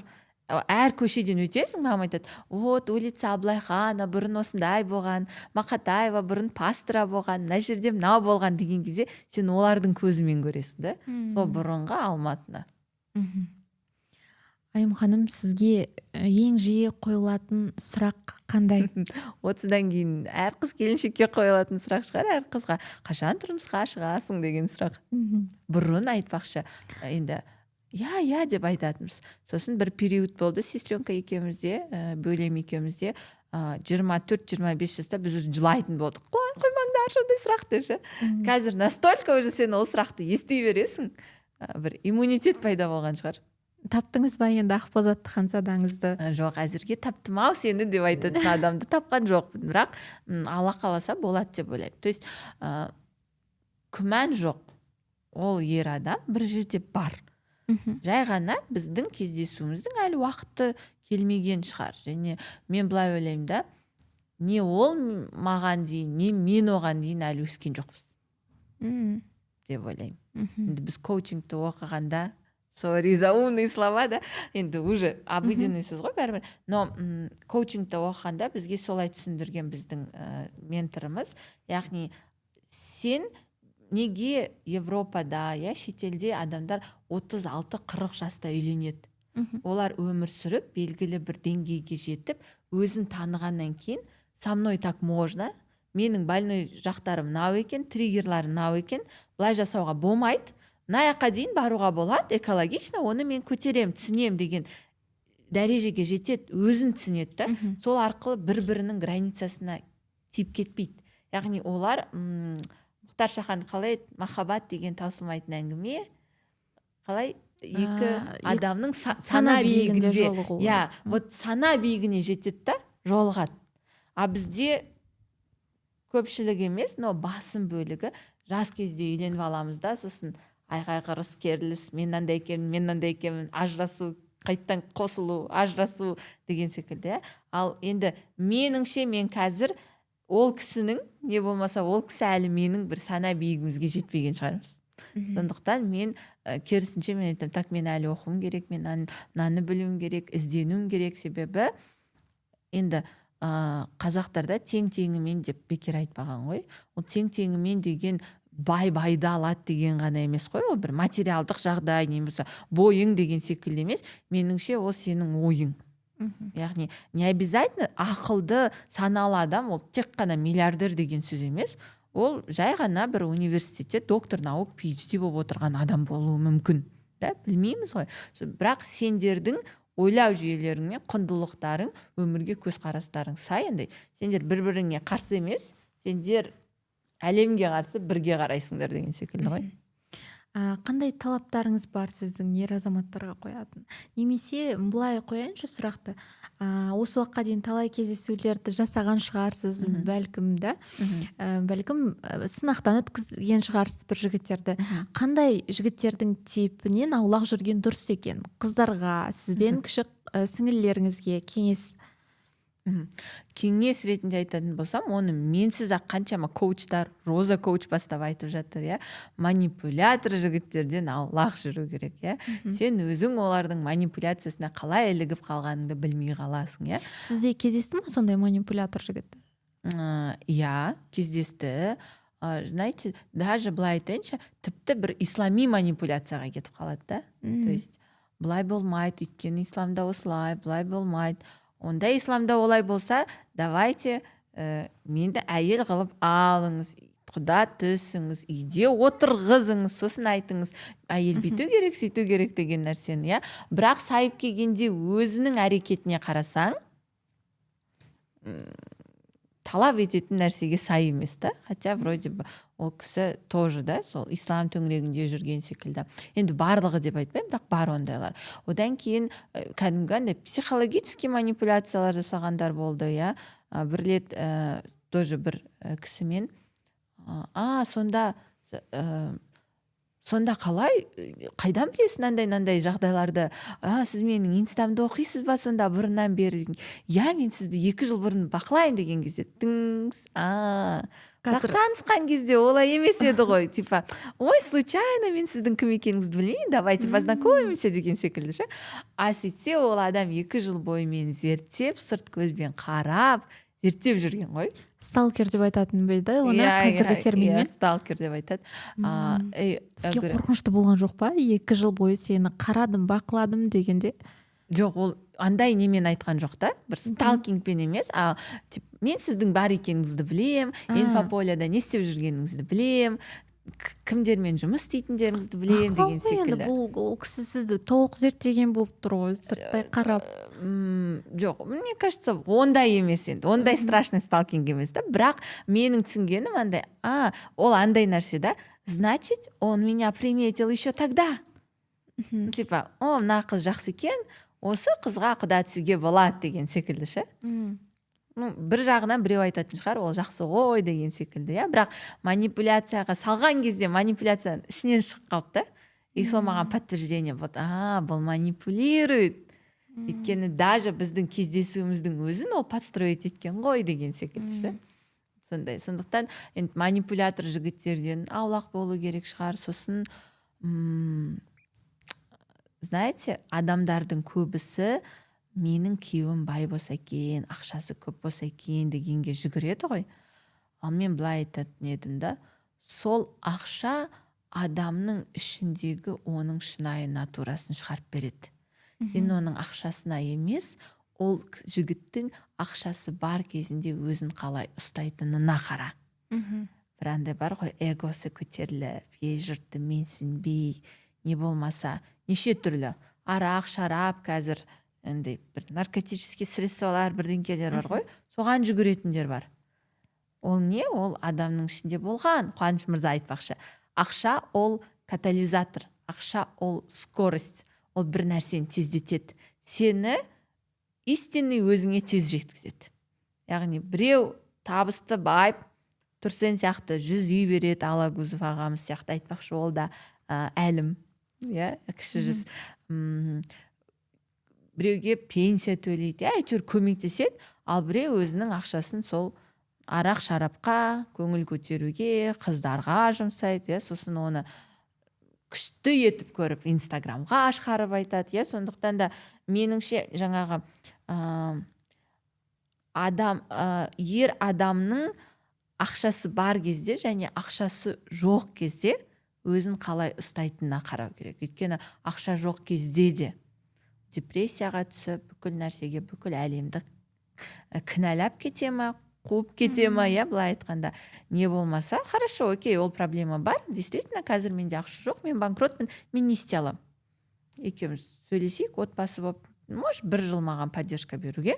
әр көшеден өтесің, маған айтады, вот улица Аблайхана бұрын осындай болған, Мақатаева бұрын пастора болған, мына жерде мынау болған деген кезде сен олардың көзімен көресің да, сол бұрынғы Алматыны. Айым ханым, сізге ең жиі қойылатын сұрақ қандай? 30-дан кейін әр қыз келіншекке қойылатын сұрақ шығар, әр қызға қашан тұрмысқа шығасың деген сұрақ. Бұрын айтпақшы, енді я деп айтатынбыз. Сосын бір период болды, сестренка екеумізде, бөлем екеумізде 24-25 жаста біз уже жылайтын болдық. Қоймаңдар сондай сұрақ деп. Қазір настолько уже сен ол сұрақты ести бересің, бір иммунитет пайда болған шығар. Таптыңыз ба енді Ақбозатты ханзадаңызды? Жоқ, әзірге таптым ау сені деп айтатын адамды тапқан жоқпын, бірақ Алла қаласа болады деп ойлаймын. То есть күмән жоқ, ол ер адам бір жерде бар. Жай ғана біздің кездесуіміздің әлі уақыты келмеген шығар. Және мен былай ойлаймын да, не ол маған дейін, не мен оған дейін әлі өскен жоқпыз деп ойлаймын. Біз коучингті оқығанда риза умные слова, да, енді уже обыденный сөз ғой бәрібір. Но коучингті оқығанда бізге солай түсіндірген біздің менторымыз, яғни сен неге Европада, шетелде адамдар 36-40 жаста үйленеді? Олар өмір сүріп, белгілі бір деңгейге жетіп, өзін танығаннан кейін, со мной так можно, менің больной жақтарым мынау екен, триггерларым мынау екен, былай жасауға болмайды, мына дейін баруға болады, экологично, оны мен көтерем, түсінем деген дәрежеге жетеді, өзін түсінеді да. Сол арқылы бір-бірінің границасына тиіп кетпейді. Яғни олар Мұхтар Шахан қалай махаббат деген таусылмайтын әңгіме, қалай екі адамның сана биігінде жолығу. Вот сана биігіне жетеді да, жолығады. А бізде көпшілік емес, но басым бөлігі жас кезде үйленіп аламыз да, сосын айқай-қырыс, керіліс, мен мынандай екенмін, ажырасу, қайттан қосылу, ажырасу деген секілді. Ал енді меніңше мен қазір ол кісінің, не болмаса ол кісі әлі менің бір сана биігімізге жетпеген шығармыз. Сондықтан мен керісінше мен айтамын, так мен әлі оқуым керек, мен мынаны білуім керек, ізденуім керек, себебі енді қазақтарда тең-теңімен деп бекер айтпаған ғой. Ол тең-теңімен деген бай-байды алады деген ғана емес қой, ол бір материалдық жағдай, не болса бойың деген секілді емес. Меніңше ол сенің ойың. Яғни не обязательно ақылды, саналы адам, ол тек қана миллиардер деген сөз емес. Ол жай ғана бір университетте доктор наук, PhD болып отырған адам болуы мүмкін. Да, білмейміз ғой. Бірақ сендердің ойлау жүйелеріңе, құндылықтарың, өмірге көзқарастарың сай, сендер бір-біріңе қарсы емес, сендер әлемге қарсы бірге қарайсыңдар деген секілді ғой. Қандай талаптарыңыз бар сіздің ер азаматтарға қоятын? Немесе былай қояйыншы сұрақты. Осы уақытқа дейін талай кездесулерді жасаған шығарсыз, бәлкім да, бәлкім сынақтан өткізген шығарсыз бір жігіттерді. Қандай жігіттердің типінен аулақ жүрген дұрыс екен? Қыздарға, сізден кіші сіңілілеріңізге кеңес ретінде айтатын болсам, оны менсіз ақ қаншама коучтар, Роза коуч бастап айтып жатыр, манипулятор жігіттерден аулақ жүру керек, сен өзің олардың манипуляциясына қалай ілігіп қалғаныңды білмей қаласың, Сізде кездесті ме сондай манипулятор жігіт? Кездесті. Знаете, даже былай айтайыншы, тіпті бір ислами манипуляцияға кетіп қалады да. То есть былай болмайды, өйткені исламда осылай, былай болмайды. Онда исламда олай болса, давайте менді әйел қылып алыңыз, құда түсіңіз, үйде отырғызыңыз, сосын айтыңыз, әйел бүйту керек, сөйту керек деген нәрсені, Бірақ сайып келгенде өзінің әрекетіне қарасаң, талап ететін нәрсеге сай емес та, хотя вроде бы ол кісі тоже да сол ислам төңірегінде жүрген секілді. Енді барлығы деп айтпаймын, бірақ бар ондайлар. Одан кейін кәдімгі андай психологический манипуляциялар жасағандар болды, иә. Бір рет тоже бір кісімен сонда қалай, қайдан білесің андай жағдайларды? Сіз менің инстамды оқисыз ба сонда бұрыннан бері? Я, мен сізді 2 жыл бұрын бақылаймын деген кезде бірақ танысқан кезде олай емес еді ғой, типа, ой, случайно мен сіздің кім екеніңізді білмеймін, давайте познакомимся деген секілді ше. Сөйтсе ол адам 2 жыл бойы мені зерттеп, сырт көзбен қарап, зерттеп жүрген ғой. Сталкер деп айтатын ба еді оны қазіргі терминмен? Сталкер деп айтады. Сізге қорқынышты болған жоқ па? 2 жыл бойы сені қарадым, бақыладым дегенде? Жоқ, ол андай немен айтқан жоқ та, бір сталкингпен емес, мен сіздің бар екеніңізді білем, инфополяда не істеп жүргеніңізді білем, кімдермен жұмыс істейтіндеріңізді білем деген секілді. Бұл кісі сізді толық зерттеген болып тұр ғой, сырттай қарап. Жоқ, мне кажется, ондай емес енді, ондай страшный сталкинг емес та, бірақ менің түсінгенім андай, ол андай нәрсе да, значит, он меня приметил еще тогда. Типа, мына қыз жақсы екен, осы қызға құда түсуге болады деген секілді ше. Бір жағынан біреу айтатын шығар, ол жақсы ғой деген секілді, иә. Бірақ манипуляцияға салған кезде манипуляцияның ішінен шығып қалды да. И сол маған подтверждение болды. Бұл манипулирует. Өйткені даже біздің кездесуіміздің өзін ол подстроить еткен ғой деген секілді ше. Сондықтан енді манипулятор жігіттерден аулақ болу керек шығар. Сосын знаете, адамдардың көбісі менің күйеуім бай болса екен, ақшасы көп болса екен дегенге жүгіреді ғой. Ал мен былай айтатын едім да, сол ақша адамның ішіндегі оның шынайы натурасын шығарып береді. Сен оның ақшасына емес, ол жігіттің ақшасы бар кезінде өзін қалай ұстайтынына қара. Бір андай бар ғой, эгосы көтеріліп, жұртты менсінбей, не болмаса неше түрлі арақ, шарап, қазір андай бір наркотический средстволар, бірдеңкелер бар ғой, соған жүгіретіндер бар. Ол не? Ол адамның ішінде болған. Қуаныш мырза айтпақшы, ақша ол катализатор, ақша ол скорость, ол бір нәрсені тездетеді, сені истинный өзіңе тез жеткізеді. Яғни біреу табысты байып Тұрсен сияқты 100 үй береді, Алагузов ағамыз сияқты айтпақшы, ол да әлім, кіші жүз, біреуге пенсия төлейді, әйтеуір көмектеседі, ал біреу өзінің ақшасын сол арақ шарапқа, көңіл көтеруге, қыздарға жұмсайды, сосын оны күшті етіп көріп инстаграмға шығарып айтады. Сондықтан да меніңше жаңағы ер адамның ақшасы бар кезде және ақшасы жоқ кезде өзін қалай ұстайтынына қарау керек. Өйткені ақша жоқ кезде де депрессияға түсіп, бүкіл нәрсеге, бүкіл әлемді кінәлап кете ма, қуып кете ма, былай айтқанда. Не болмаса, хорошо, окей, ол проблема бар. Действительно, қазір менде ақша жоқ, мен банкротпын, мен не істей аламын? Екеуміз сөйлесейік, отбасы болып, может, 1 жыл маған поддержка беруге,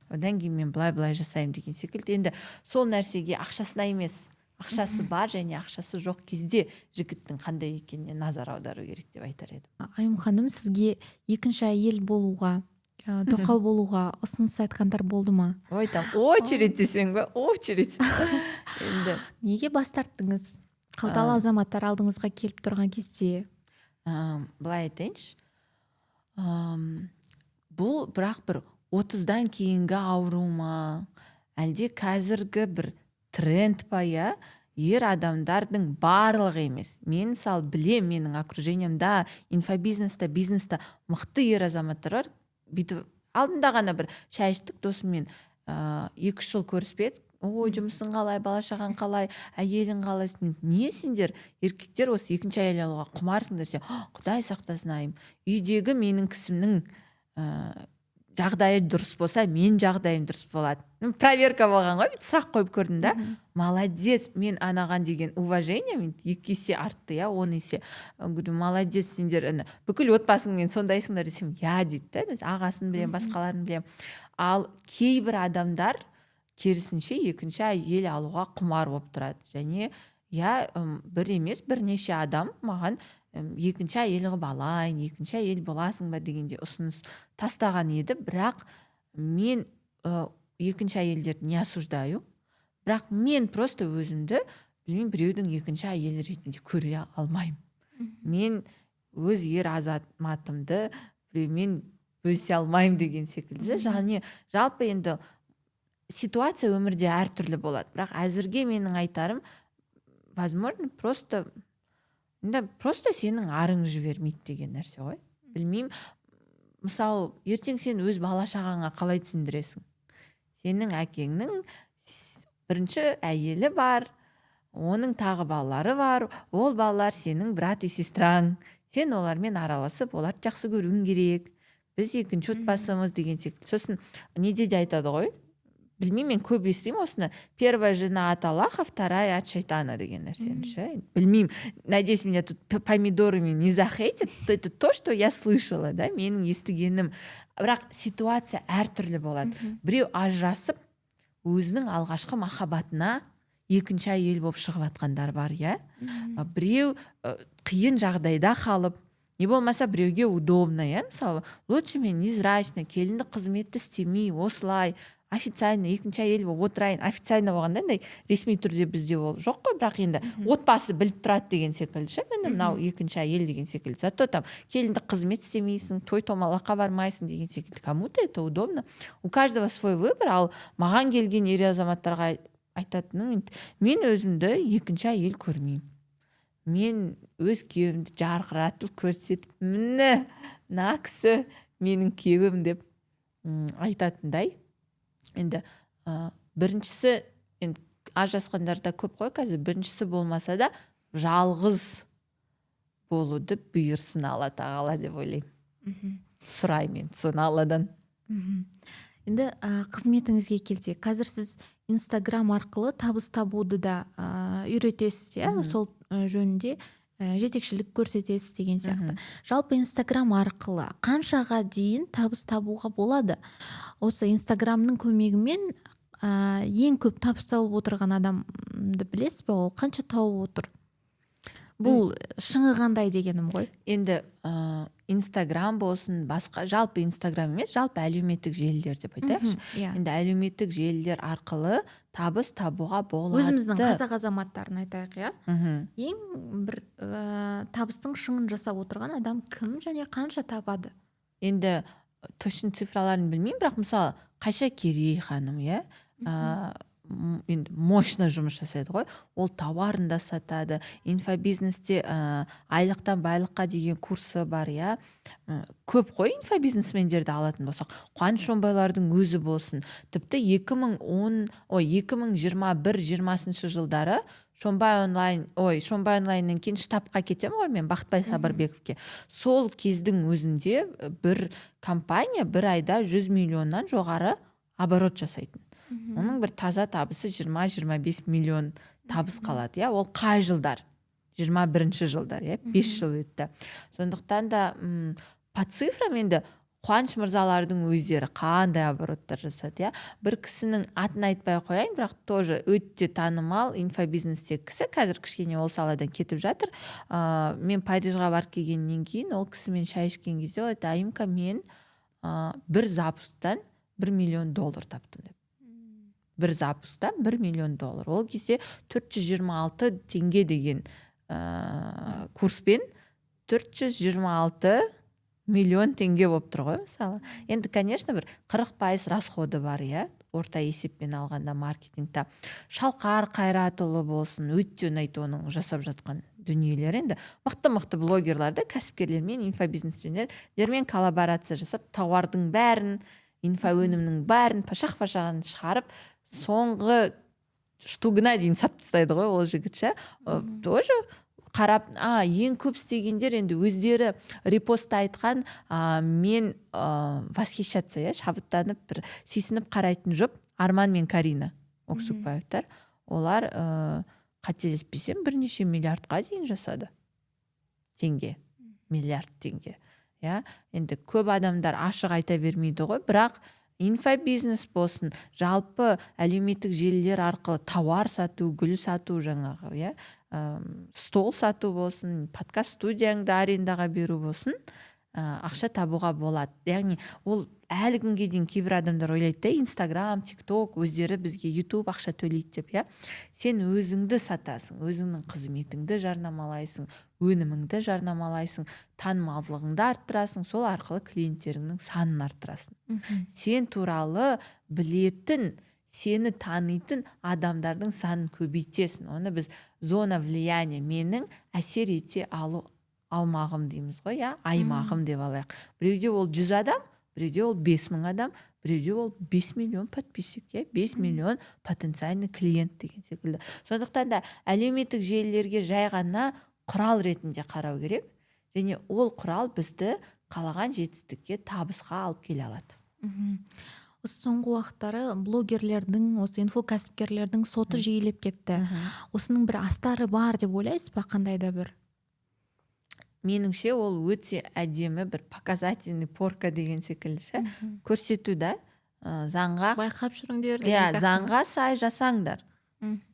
одан кейін мен былай жасаймын деген секілді. Енді сол нәрсеге ақшасына емес, ақшасы бар және ақшасы жоқ кезде жігіттің қандай екеніне назар аудару керек деп айтар едім. Айым ханым, сізге екінші әйел болуға, тоқал болуға ұсыныс айтқандар болды ма? Ой, там очередь десең бе, очередь. Енді неге бас тарттыңыз? Қалталы азаматтар алдыңызға келіп тұрған кезде? Былай айтайыншы, бұл бірақ бір 30-дан кейінгі ауру ма, әлде қазіргі бір тренд па, ер адамдардың барлығы емес. Мен мысалы білем, менің окружениемда, инфобизнесте, бизнесте мықты ер азаматтар бар. Бүйтіп алдында ғана бір шай іштік досыммен 2 жыл көріспедік. Ой, жұмысың қалай, бала шағаң қалай, әйелің қалай? Не сендер еркектер осы екінші әйел алуға құмарсыңдар десе, Құдай сақтасын айым. Үйдегі менің кісімнің жағдайы дұрыс болса, мен жағдайым дұрыс болады. Проверка болған ғой, сұрақ қойып көрдім да. Молодец, мен анаған деген уважение 2 есе артты, 10 есе. Молодец, сендер бүкіл отбасыңмен сондайсыңдар десем, дейді да. Ағасын білем, басқаларын білем. Ал кейбір адамдар керісінше екінші әйел алуға құмар болып тұрады. Және бір емес бірнеше адам маған екінші әйел қылып алайын, екінші әйел боласың ба дегенде ұсыныс тастаған еді. Бірақ мен екінші әйелдерді не осуждаю, бірақ мен просто өзімді білмеймін, біреудің екінші әйелі ретінде көре алмаймын. Мен өз ер азаматымды біреумен бөлісе алмаймын деген секілді. Және жалпы енді ситуация өмірде әртүрлі болады. Бірақ әзірге менің айтарым, возможно, просто сенің арың жібермейді деген нәрсе ғой. Білмеймін, мысалы, ертең сен өз бала шағаңа қалай түсіндіресің? Сенің әкеңнің бірінші әйелі бар, оның тағы балалары бар, ол балалар сенің брат и сестраң. Сен олармен араласып, оларды жақсы көруің керек. Біз екінші отбасымыз деген секілді. Сосын неде де айтады ғой? Білмеймін, мен көп естимін осыны. Первая жена от Аллаха, вторая от шайтана деген нәрсені. Білмеймін, надеюсь, меня тут помидорами не захейтят. Это то, что я слышала, да, менің естігенім. Бірақ ситуация әртүрлі болады. Біреу ажырасып, өзінің алғашқы махаббатына екінші әйел болып шығып атқандар бар, я. Біреу қиын жағдайда қалып, не болмаса біреуге удобно, я. Мысалы, лучше мен незрачно, келіндік қызметті істемей, осылай, официально екінші әйел болып отырайын. Официально болғанда ресми түрде бізде ол жоқ қой, бірақ енді отбасы біліп тұрады деген секілді. Міне мынау екінші әйел деген секілді. Зато там келіндік қызмет істемейсің, той томалаққа бармайсың деген секілді. Кому-то это удобно. У каждого свой выбор. Ал маған келген ер азаматтарға айтатыным, мен өзімді екінші әйел көрмеймін. Мен өз күйеуімді жарқыратып көрсетіп, міне мына кісі менің күйеуім деп айтатындай. Енді біріншісі, енді ажырасқандарда көп қой қазір, біріншісі болмаса да жалғыз болуды бұйырсын Алла тағала деп ойлаймын. Сұраймын соны Алладан. Енді қызметіңізге келсек, қазір сіз Инстаграм арқылы табыс табуды да үйретесіз, сол жөнінде жетекшілік көрсетесіз деген сияқты. Жалпы Инстаграм арқылы қаншаға дейін табыс табуға болады? Осы Инстаграмның көмегімен ең көп табыс тауып отырған адамды білесіз бе? Ол қанша тауып отыр? Бұл шыңы қандай дегенім ғой. Енді Инстаграм болсын, басқа жалпы Инстаграм емес, жалпы әлеуметтік желілер деп айтайықшы. Енді әлеуметтік желілер арқылы табыс табуға болады. Өзіміздің қазақ азаматтарын айтайық, я. Ең бір табыстың шыңын жасап отырған адам кім және қанша табады? Енді точно цифраларын білмеймін, бірақ мысалы Қайша Керей ханым, я, енді мощно жұмыс жасайды ғой. Ол тауарын да сатады. Инфобизнесте айлықтан байлыққа деген курсы бар, я. Көп қой инфобизнесмендерді алатын болсақ. Қуаныш Оңбайлардың өзі болсын. Тіпті 2021-2020 жылдары Шонбай онлайннен кейін штабқа кетем ғой мен, Бақытбай Сабырбековке. Сол кездің өзінде бір компания бір айда 100 миллионнан жоғары оборот жасайтын. Оның бір таза табысы 20-25 миллион табыс қалады. Ол қай жылдар? 21-ші жылдар, 5 жыл өтті. Сондықтан да по цифрам енді Қуаныш мырзалардың өздері қандай обороттар жасады. Бір кісінің атын айтпай қояйын, бірақ тоже өте танымал инфобизнестегі кісі, қазір кішкене ол саладан кетіп жатыр. Мен Парижға барып келгеннен кейін ол кісімен шай ішкен кезде ол айтты: Айымка, мен бір запустан $1 миллион таптым деп. Бір запустан $1 миллион. Ол кезде 426 теңге деген курспен 426 миллион теңге болып тұр ғой, мысалы. Енді, конечно, бір 40% расходы бар, орта есеппен алғанда маркетингта. Шалқар Қайратұлы болсын, өте ұнайды оның жасап жатқан дүниелер. Енді мықты блогерларды, кәсіпкерлермен, инфобизнесмендермен коллаборация жасап, тауардың бәрін, инфоөнімнің бәрін пашақ-пашағын шығарып, соңғы штугына дейін сатып тастайды ғой ол жігітше. Тоже қарап, ең көп істегендер енді өздері репостта айтқан, мен восхищаться, шабыттанып, бір сүйсініп қарайтын жұп Арман мен Карина Оксукбаевтар. Олар қателеспесем бірнеше миллиардқа дейін жасады. Теңге, миллиард теңге. Енді көп адамдар ашық айта бермейді ғой, бірақ инфобизнес болсын, жалпы әлеуметтік желілер арқылы тауар сату, гүл сату, жаңағы иә, стол сату болсын, подкаст студияңды арендаға беру болсын, ақша табуға болады. Яғни ол әлі күнге дейін кейбір адамдар ойлайды да, Инстаграм, ТикТок өздері бізге YouTube ақша төлейді деп, иә. Сен өзіңді сатасың, өзіңнің қызметіңді жарнамалайсың, өніміңді жарнамалайсың, танымалдылығыңды арттырасың, сол арқылы клиенттеріңнің санын арттырасың. Сен туралы білетін, сені танитын адамдардың санын көбейтесің. Оны біз зона влияния, менің әсер ете алу аумағым дейміз ғой, иә, аймағым деп алайық. Біреуде ол 100 адам, біреуде ол 5000 адам, біреуде ол 5 миллион подписчик, 5 миллион потенциальный клиент деген секілді. Сондықтан да әлеуметтік желілерге жай ғана құрал ретінде қарау керек, және ол құрал бізді қалаған жетістікке, табысқа алып келе алады. Осы соңғы уақыттары блогерлердің, осы инфокәсіпкерлердің соты жиілеп кетті. Осының бір астары бар деп ойлайсыз ба, қандай да бір? Меніңше ол өте әдемі бір показательный порка деген секілді, көрсету да, заңға байқап жүріңдер деген иә, сияқты. заңға сай жасаңдар.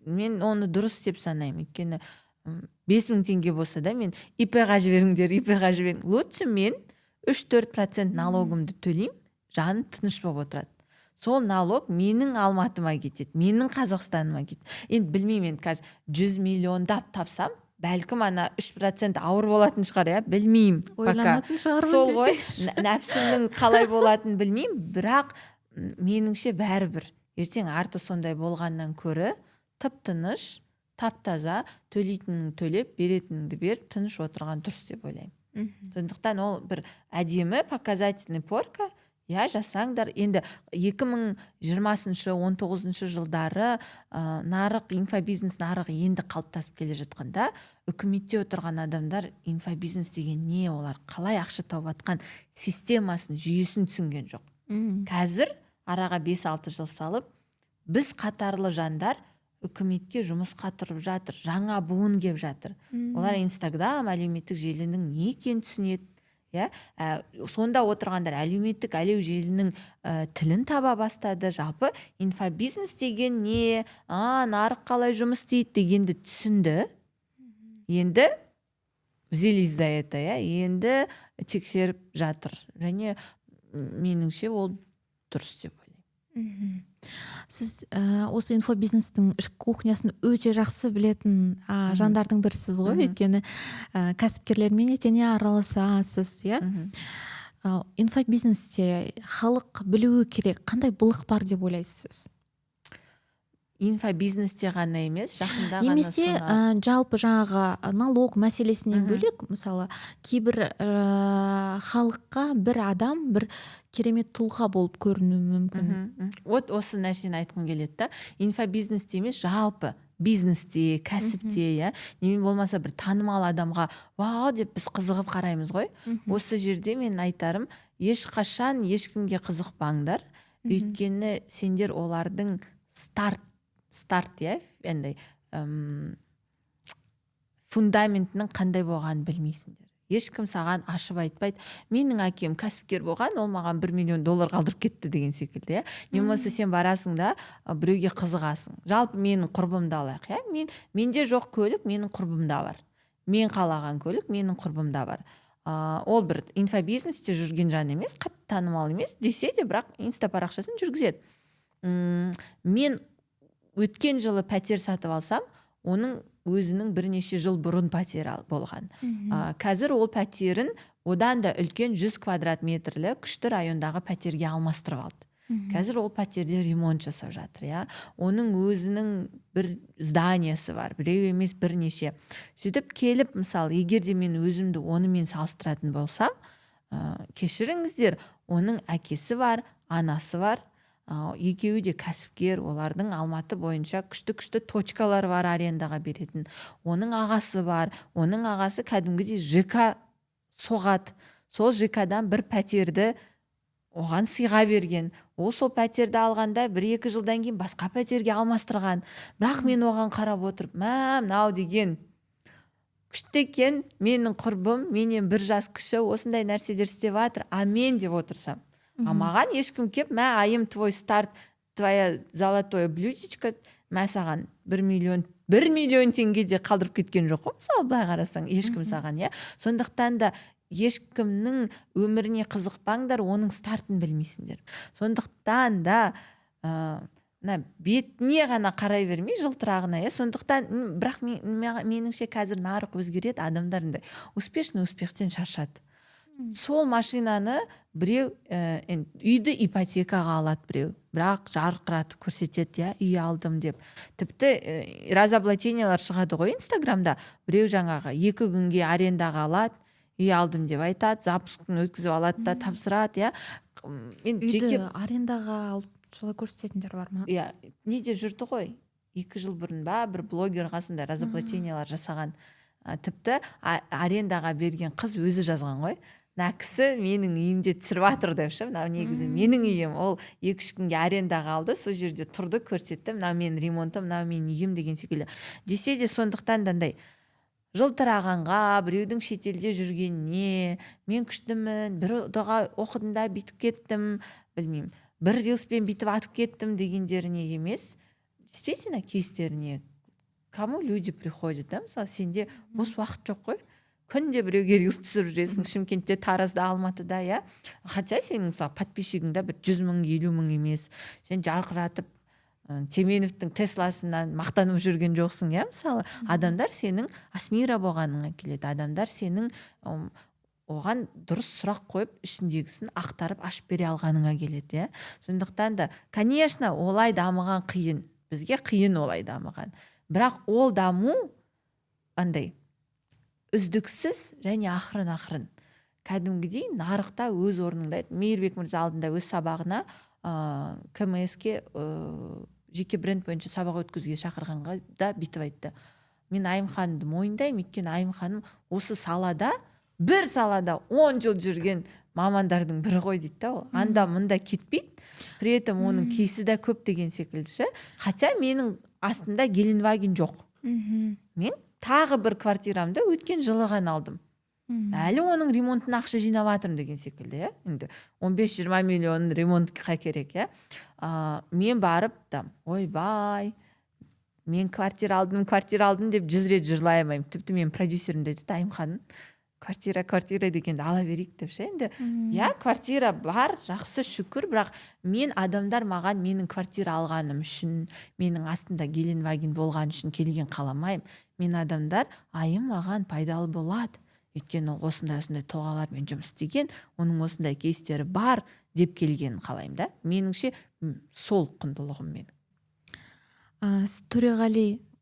Мен оны дұрыс деп санаймын. Өйткені 5000 теңге болса да, мен ИП-ға жіберіңдер, ИП-ға жіберіңдер. Лучше мен 3-4% налогымды төлеймін, жаным тыныш болып отырады. Сол налог менің Алматыма кетеді, менің Қазақстаныма кетеді. Енді білмеймін, қазір 100 миллиондап тапсам, бәлкім ана 3% ауыр болатын шығар, иә, білмеймін. Ойланатын шығармын сол ғой, нәпсімнің қалай болатынын білмеймін, бірақ меніңше бәрібір ертең арты сондай болғаннан көрі тып-тыныш, тап-таза, төлейтініңді төлеп, беретініңді бер, тыныш отырған дұрыс деп ойлаймын. Сондықтан ол бір әдемі показательный порка, иә, жасаңдар. Енді 2020-19 жылдары нарық, инфобизнес нарығы енді қалыптасып келе жатқанда, үкіметте отырған адамдар инфобизнес деген не, олар қалай ақша тауып атқан системасын, жүйесін түсінген жоқ. Қазір араға 5-6 жыл салып, біз қатарлы жандар үкіметке жұмысқа тұрып жатыр, жаңа буын кеп жатыр. Олар Инстаграм, әлеуметтік желінің не екенін түсінеді. Сонда отырғандар әлеуметтік әлеу желінің тілін таба бастады. Жалпы инфобизнес деген не, нарық қалай жұмыс істейді дегенді түсінді. Енді взялись за это, енді тексеріп жатыр. Және меніңше ол дұрыс деп ойлаймын. Сіз осы инфобизнестің ішкі кухнясын өте жақсы білетін жандардың бірісіз ғой, өйткені кәсіпкерлермен етене араласасыз, иә? Инфобизнесте халық білуі керек, қандай былық бар деп ойлайсыз? Инфобизнесте ғана емес, жақында ғана немесе жалпы жаңағы налог мәселесінен бөлек, мысалы кейбір халыққа бір адам бір керемет тұлға болып көрінуі мүмкін. Вот осы нәрсені айтқым келеді да. Инфобизнесте емес, жалпы бизнесте, кәсіпте, немен болмаса бір танымал адамға вау деп біз қызығып қараймыз ғой. Осы жерде мен айтарым, ешқашан ешкімге қызықпаңдар. Өйткені сендер олардың старт, енді фундаментінің қандай болғанын білмейсіңдер. Ешкім саған ашып айтпайды, менің әкем кәсіпкер болған, ол маған $1 миллион қалдырып кетті деген секілді. Не болмаса сен барасың да біреуге қызығасың. Жалпы менің құрбымды алайық. Менде жоқ көлік, менің құрбымда бар. Мен қалаған көлік, менің құрбымда бар. Ол бір инфобизнесте жүрген жан емес, қатты танымал емес, десе де бірақ инста парақшасын жүргізеді. Мен өткен жылы пәтер сатып алсам, оның өзінің бірнеше жыл бұрын пәтері болған. Қазір ол пәтерін одан да үлкен 100 квадрат метрлі күшті райондағы пәтерге алмастырып алды. Қазір ол пәтерде ремонт жасап жатыр. Оның өзінің бір зданиясы бар, біреу емес бірнеше. Сөйтіп келіп, мысалы, егер де мен өзімді онымен салыстыратын болсам, кешіріңіздер, оның әкесі бар, анасы бар, екеуі де кәсіпкер, олардың Алматы бойынша күшті точкалар бар арендаға беретін. Оның ағасы бар, оның ағасы кәдімгідей ЖК соғады. Сол ЖК-дан бір пәтерді оған сыйға берген. Ол сол пәтерді алғанда 1-2 жылдан кейін басқа пәтерге алмастырған. Бірақ мен оған қарап отырып, мынау деген күшті екен, менің құрбым, менен 1 жас кіші осындай нәрселер істеп жатыр, амен деп отырсам. А маған ешкім кеп, мә айым твой старт, твоя золотое блюдечко, мә саған 1 миллион теңге де қалдырып кеткен жоқ қой, мысалы былай қарасаң ешкім саған, иә. Сондықтан да ешкімнің өміріне қызықпаңдар, оның стартын білмейсіңдер. Сондықтан да бетіне ғана қарай бермей, жылтырағына, иә. Сондықтан бірақ меніңше қазір нарық өзгереді, адамдар успешный успехтен шаршады. Сол машинаны біреу үйді ипотекаға алады біреу, бірақ жарқыратып көрсетеді, иә, үй алдым деп. Тіпті разоблачениялар шығады ғой Инстаграмда, біреу жаңағы 2 күнге арендаға алады, үй алдым деп айтады, запускын өткізіп алады да тапсырады, иә. Үйді арендаға алып солай көрсететіндер бар ма? Иә, неде жүрді ғой, 2 жыл бұрын ба бір блогерға сондай разоблачениялар жасаған. Тіпті арендаға берген қыз өзі жазған ғой. Мына кісі менің үйімде түсіріп жатыр деп ше, мынау негізі менің үйім, ол 2-3 күнге арендаға алды, сол жерде тұрды, көрсетті, мынау менің ремонтым, мынау менің үйім деген секілді. Десе де сондықтан дандай жылтырағанға, біреудің шетелде жүргеніне, мен күштімін, бір дұға оқыдым да бүйтіп кеттім, білмеймін, бір рилспен бүйтіп атып кеттім дегендеріне емес, действительно кейстеріне. Кому люди приходят, да, мысалы сенде бос уақыт жоқ қой, күнде біреуге рилс түсіріп жүресің, Шымкентте, Таразда, Алматыда, иә. Хотя сенің мысалы подписчигіңда бір 100 мың, 50 мың емес, сен жарқыратып Теменовтің Тесласынан мақтанып жүрген жоқсың, иә. Мысалы адамдар сенің Асмира болғаныңа келеді, адамдар сенің оған дұрыс сұрақ қойып ішіндегісін ақтарып ашып бере алғаныңа келеді, иә. Сондықтан да, конечно, олай дамыған қиын, бізге қиын олай дамыған, бірақ ол даму андай үздіксіз және ақырын кәдімгідей нарықта өз орныңда. Мейірбек мырза алдында өз сабағына КМС-ке жеке бренд бойынша сабақ өткізуге шақырғанға да бүйтіп айтты: мен Айымханымды мойындаймын, өйткені Айымханым осы салада, бір салада 10 жыл жүрген мамандардың бірі ғой дейді да. Ол анда мында кетпейді, при этом оның кейсі да көп деген секілді. Хотя менің астында Геленваген жоқ. Мен тағы бір квартирамды өткен жылы ғана алдым. Әлі оның ремонтына ақша жинап жатырмын деген секілді, енді 15-20 миллион ремонтқа керек, мен барып да, ойбай, мен квартира алдым деп 100 рет жырлай алмаймын. Тіпті мен продюсерім деді: Айымханым, квартира дегенді ала берейік деп ше. Енді квартира бар, жақсы, шүкір, бірақ мен адамдар маған менің квартира алғаным үшін, менің астында Геленваген болған үшін келген қаламаймын. Мен адамдар, айым маған пайдалы болады, өйткені осындай тұлғалармен жұмыс істеген, оның осындай кейстері бар деп келгенін қалаймын да. Меніңше сол құндылығым менің.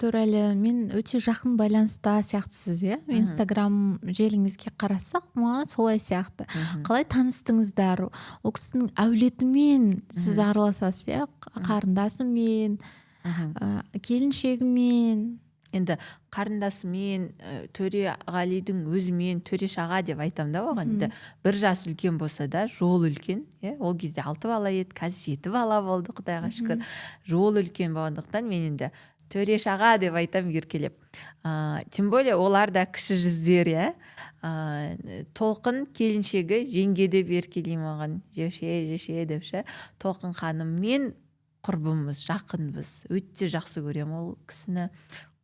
Төреғали мен өте жақын байланыста сияқтысыз, иә. Инстаграм желіңізге қарасақ, маған солай сияқты. Қалай таныстыңыздар? Ол кісінің әулетімен сіз араласасыз, иә? Қарындасымен, келіншегімен. Енді қарындасымен, Төреғалидың өзімен, Төреш аға деп айтам да оған. Енді бір жас үлкен болса да, жол үлкен. Ол кезде 6 бала еді, қазір 7 бала болды, Құдайға шүкір. Жол үлкен болғандықтан мен енді Төреш аға деп айтам еркелеп. Тем более олар да кіші жүздер, Толқын келіншегі жеңге деп еркелеймін оған, жеше деп ше. Толқын ханым мен құрбымыз, жақынбыз, өте жақсы көрем ол кісіні,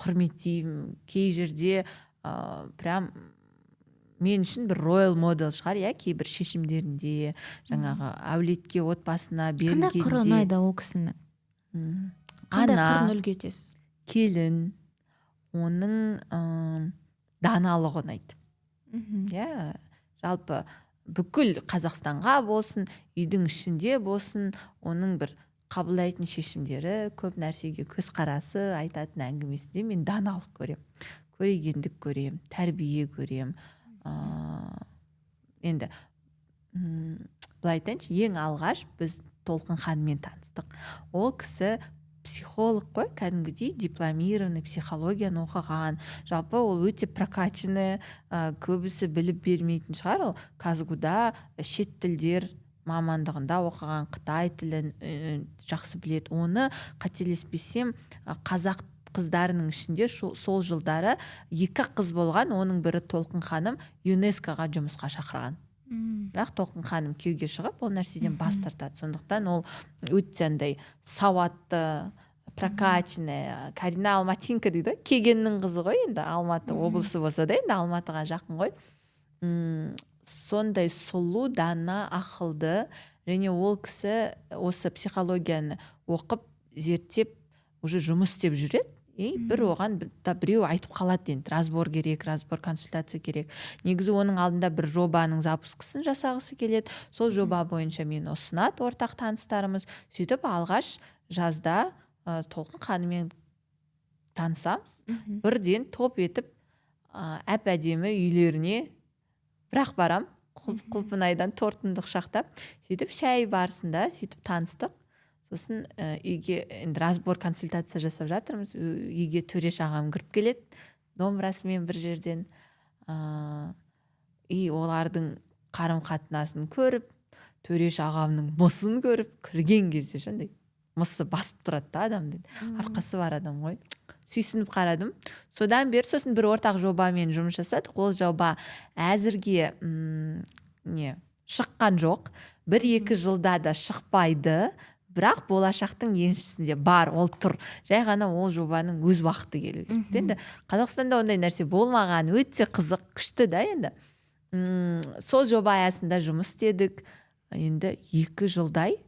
құрметтеймін. Кей жерде прям мен үшін бір роял модел шығар, кейбір шешімдерінде, жаңағы әулетке, отбасына берілгенде. Қандай қыры ұнайды ол кісінің? Қандай қырын үлгі етесіз? Келін, оның даналығы ұнайды. Жалпы бүкіл Қазақстанға болсын, үйдің ішінде болсын, оның бір қабылдайтын шешімдері, көп нәрсеге көзқарасы, айтатын әңгімесінде мен даналық көрем, көрегендік көрем, тәрбие көрем. Енді былай айтайыншы, ең алғаш біз Толқын ханыммен таныстық. Ол кісі психолог қой, кәдімгідей дипломированный психологияны оқыған. Жалпы ол өте прокачанный, көбісі біліп бермейтін шығар. Ол Казгуда шет тілдер мамандығында оқыған, Қытай тілін жақсы біледі. Оны қателеспесем, қазақ қыздарының ішінде сол жылдары 2 қыз болған, оның бірі Толқын ханым ЮНЕСКО-ға жұмысқа шақырған. бірақ толқын ханым күйеуге шығып ол нәрседен бас тартады. Сондықтан ол өте андай сауатты, прокачанный, Карина Алматинка дейді ғой, кегеннің қызы ғой, енді Алматы облысы болса да енді Алматыға жақын ғой. Сондай сұлу, дана, ақылды, және ол кісі осы психологияны оқып, зерттеп, уже жұмыс істеп жүреді. Бір оған біреу айтып қалады енді, разбор керек, разбор консультация керек. Негізі оның алдында бір жобаның запускысын жасағысы келеді. Сол жоба бойынша мен ұсынады ортақ таныстарымыз. Сөйтіп алғаш жазда толқын ханыммен танысамыз. Бірден топ етіп әп-әдемі үйлеріне бірақ барам. Құлпынайдан тортынды құшақтап, сөйтіп шәй барысында сөйтіп таныстық. Сосын үйге енді разбор консультация жасап жатырмыз. Үйге Төреш ағам кіріп келеді домбырасымен бір жерден. Олардың қарым-қатынасын көріп, Төреш ағамның мысын көріп, кірген кезде шандай мысы басып тұрады да адамды. Арқасы бар адам ғой. Сүйсініп қарадым. Содан бері сосын бір ортақ жобамен жұмыс жасадық. Ол жоба әзірге шыққан жоқ. 1-2 жылда да шықпайды. Бірақ болашақтың еншісінде бар, ол тұр. Жай ғана ол жобаның өз уақыты келу керек. Енді Қазақстанда ондай нәрсе болмаған, өте қызық, күшті да енді. Сол жоба аясында жұмыс істедік. Енді 2 жылдай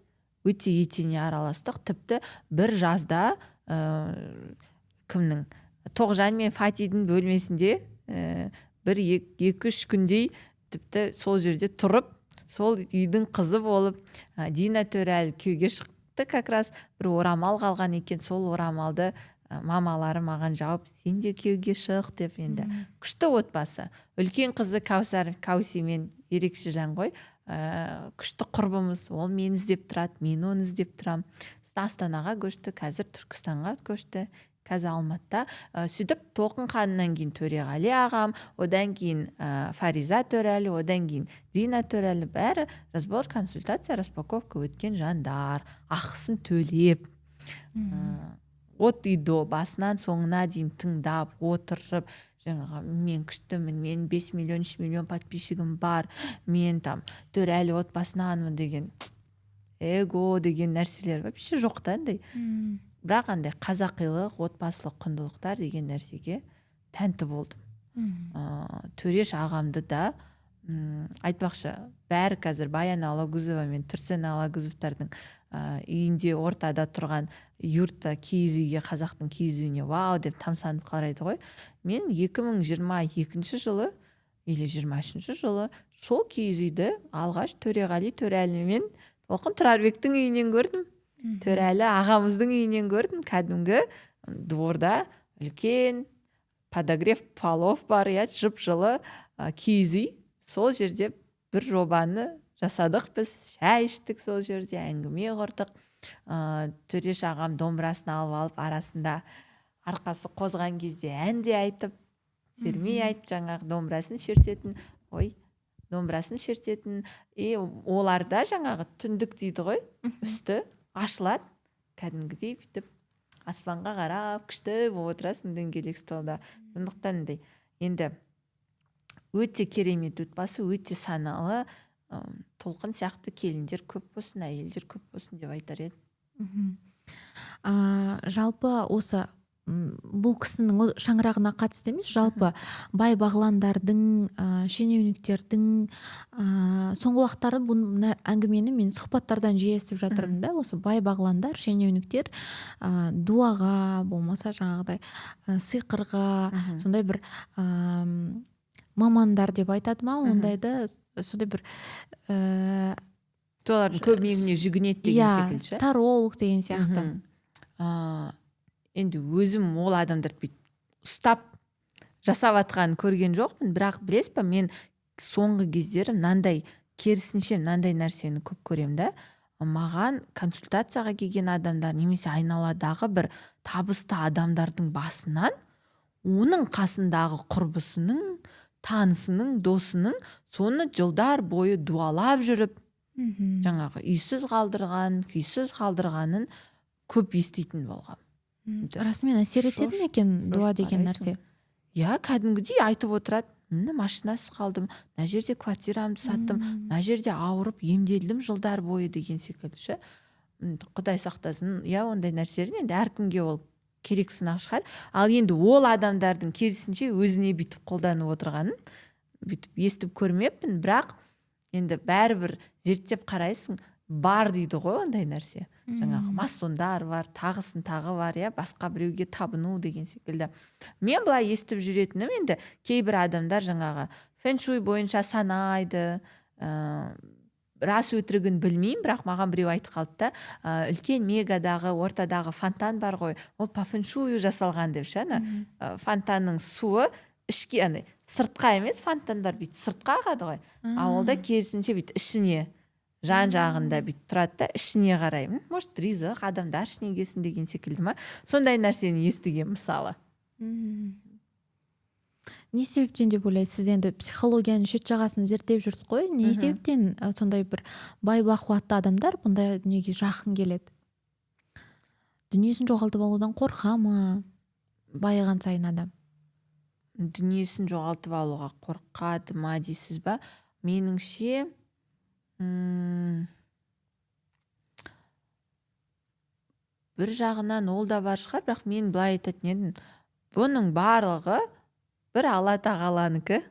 өте етене араластық. Тіпті бір жазда кімнің Тоғжан мен Фатидің бөлмесінде 1-2-3 күндей тіпті сол жерде тұрып, сол үйдің қызы болып, Дина Төрәлі күйеуге шықты, как раз бір орамал қалған екен. Сол орамалды мамалары маған жауып, сен де күйеуге шық деп. Енді күшті отбасы. Үлкен қызы Каусимен ерекше жан ғой. Күшті құрбымыз. Ол мені іздеп тұрады, мен оны іздеп тұрам. Астанаға көшті, қазір Түркістанға көшті. Қазір Алматыда. Сөйтіп толқын ханымнан кейін Төреғали ағам, одан кейін Фариза Төрәлі, одан кейін Дина Төрәлі, бәрі разбор, консультация, распаковка өткен жандар. Ақысын төлеп, от үйді басынан соңына дейін тыңдап, отырып, жаңағы мен күштімін, мен 5 миллион, 3 миллион подписчигім бар, мен там Төрәлі отбасынанмын деген эго деген нәрселер вообще жоқ та андай. Бірақ андай қазақилық, отбасылық құндылықтар деген нәрсеге тәнті болдым. Төреш ағамды да айтпақшы, бәрі қазір Баян Алагузова мен Тұрсен Алагузовтардың үйінде ортада тұрған юртта киіз үйге, қазақтың киіз үйіне вау деп тамсанып қарайды ғой. Мен 2022 жылы или 23 жылы сол киіз үйді алғаш Төреғали Төрәлі мен Толқын Тұрарбектің үйінен көрдім. Төрәлі ағамыздың үйінен көрдім. Кәдімгі дворда үлкен подогрев полов бар, жып-жылы киіз үй. Сол жерде бір жобаны жасадық біз, шәй іштік сол жерде, әңгіме құрдық. Төреш ағам домбырасын алып арасында арқасы қозған кезде ән де айтып, сермей айтып, жаңағы домбырасын шертетін. Оларда жаңағы түндік дейді ғой, үсті ашылады, кәдімгідей бүйтіп аспанға қарап күшті болып отырасың дөңгелек столда. Сондықтан енді өте керемет отбасы, өте саналы. Толқын сияқты келіндер көп болсын, әйелдер көп болсын деп айтар едім. Жалпы осы бұл кісінің шаңырағына қатысты емес, жалпы бай бағландардың, шенеуніктердің соңғы уақыттарда бұл әңгімені мен сұхбаттардан жиі естіп жатырмын да. Осы бай бағландар, шенеуніктер дуаға, болмаса жаңағыдай сиқырға, сондай бір мамандар деп айтады ма, ондайды сондай бір солардың көмегіне жүгінеді деген секілді. Таролог деген сияқты. Енді өзім ол адамдарды ұстап жасап атқанын көрген жоқпын, бірақ білесіз ба, мен соңғы кездері керісінше мынандай нәрсені көп көремін да. Маған консультацияға келген адамдар немесе айналадағы бір табысты адамдардың басынан оның қасындағы құрбысының, танысының, досының соны жылдар бойы дуалап жүріп, жаңағы үйсіз қалдырған, күйсіз қалдырғанын көп еститін болғам. Расымен әсер етеді ме екен дуа деген нәрсе? Кәдімгідей айтып отырады. міне машинасыз қалдым, мына жерде квартирамды саттым, мына жерде ауырып емделдім жылдар бойы деген секілді ше. Құдай сақтасын, иә, ондай нәрселер енді әркімге ол керек сынақ шығар. Ал енді ол адамдардың керісінше өзіне бүйтіп қолданып отырғанын бүйтіп естіп көрмеппін, бірақ енді бәрібір зерттеп қарайсың, бар дейді ғой ондай нәрсе. Жаңағы масондар бар, тағысын тағы бар, иә, басқа біреуге табыну деген секілді. Мен былай естіп жүретінім, енді кейбір адамдар жаңағы фэншуй бойынша санайды, рас өтірігін білмеймін, бірақ маған біреу айтып қалды да, үлкен мегадағы ортадағы фонтан бар ғой, ол по фэншую жасалған деп ше. Фонтанның суы ішке, сыртқа емес, фонтандар бүйтіп сыртқа ағады ғой, ал олда керісінше бүйтіп ішіне, жан жағында бүйтіп тұрады да, ішіне қарай. Может, ризық адамдар ішіне келсін деген секілді ма? Сондай нәрсені естіген мысалы. Не себептен деп ойлайсыз? Енді психологияның шет жағасын зерттеп жүрсіз ғой. Не себептен сондай бір бай бақуатты адамдар бұндай дүниеге жақын келеді? Дүниесін жоғалтып алудан қорқа ма? Байыған сайын адам. Дүниесін жоғалтып алуға қорқады ма дейсіз ба? Меніңше бір жағынан ол да бар шығар, бірақ мен былай айтатын едім, бұның барлығы бір Алла тағаланікі.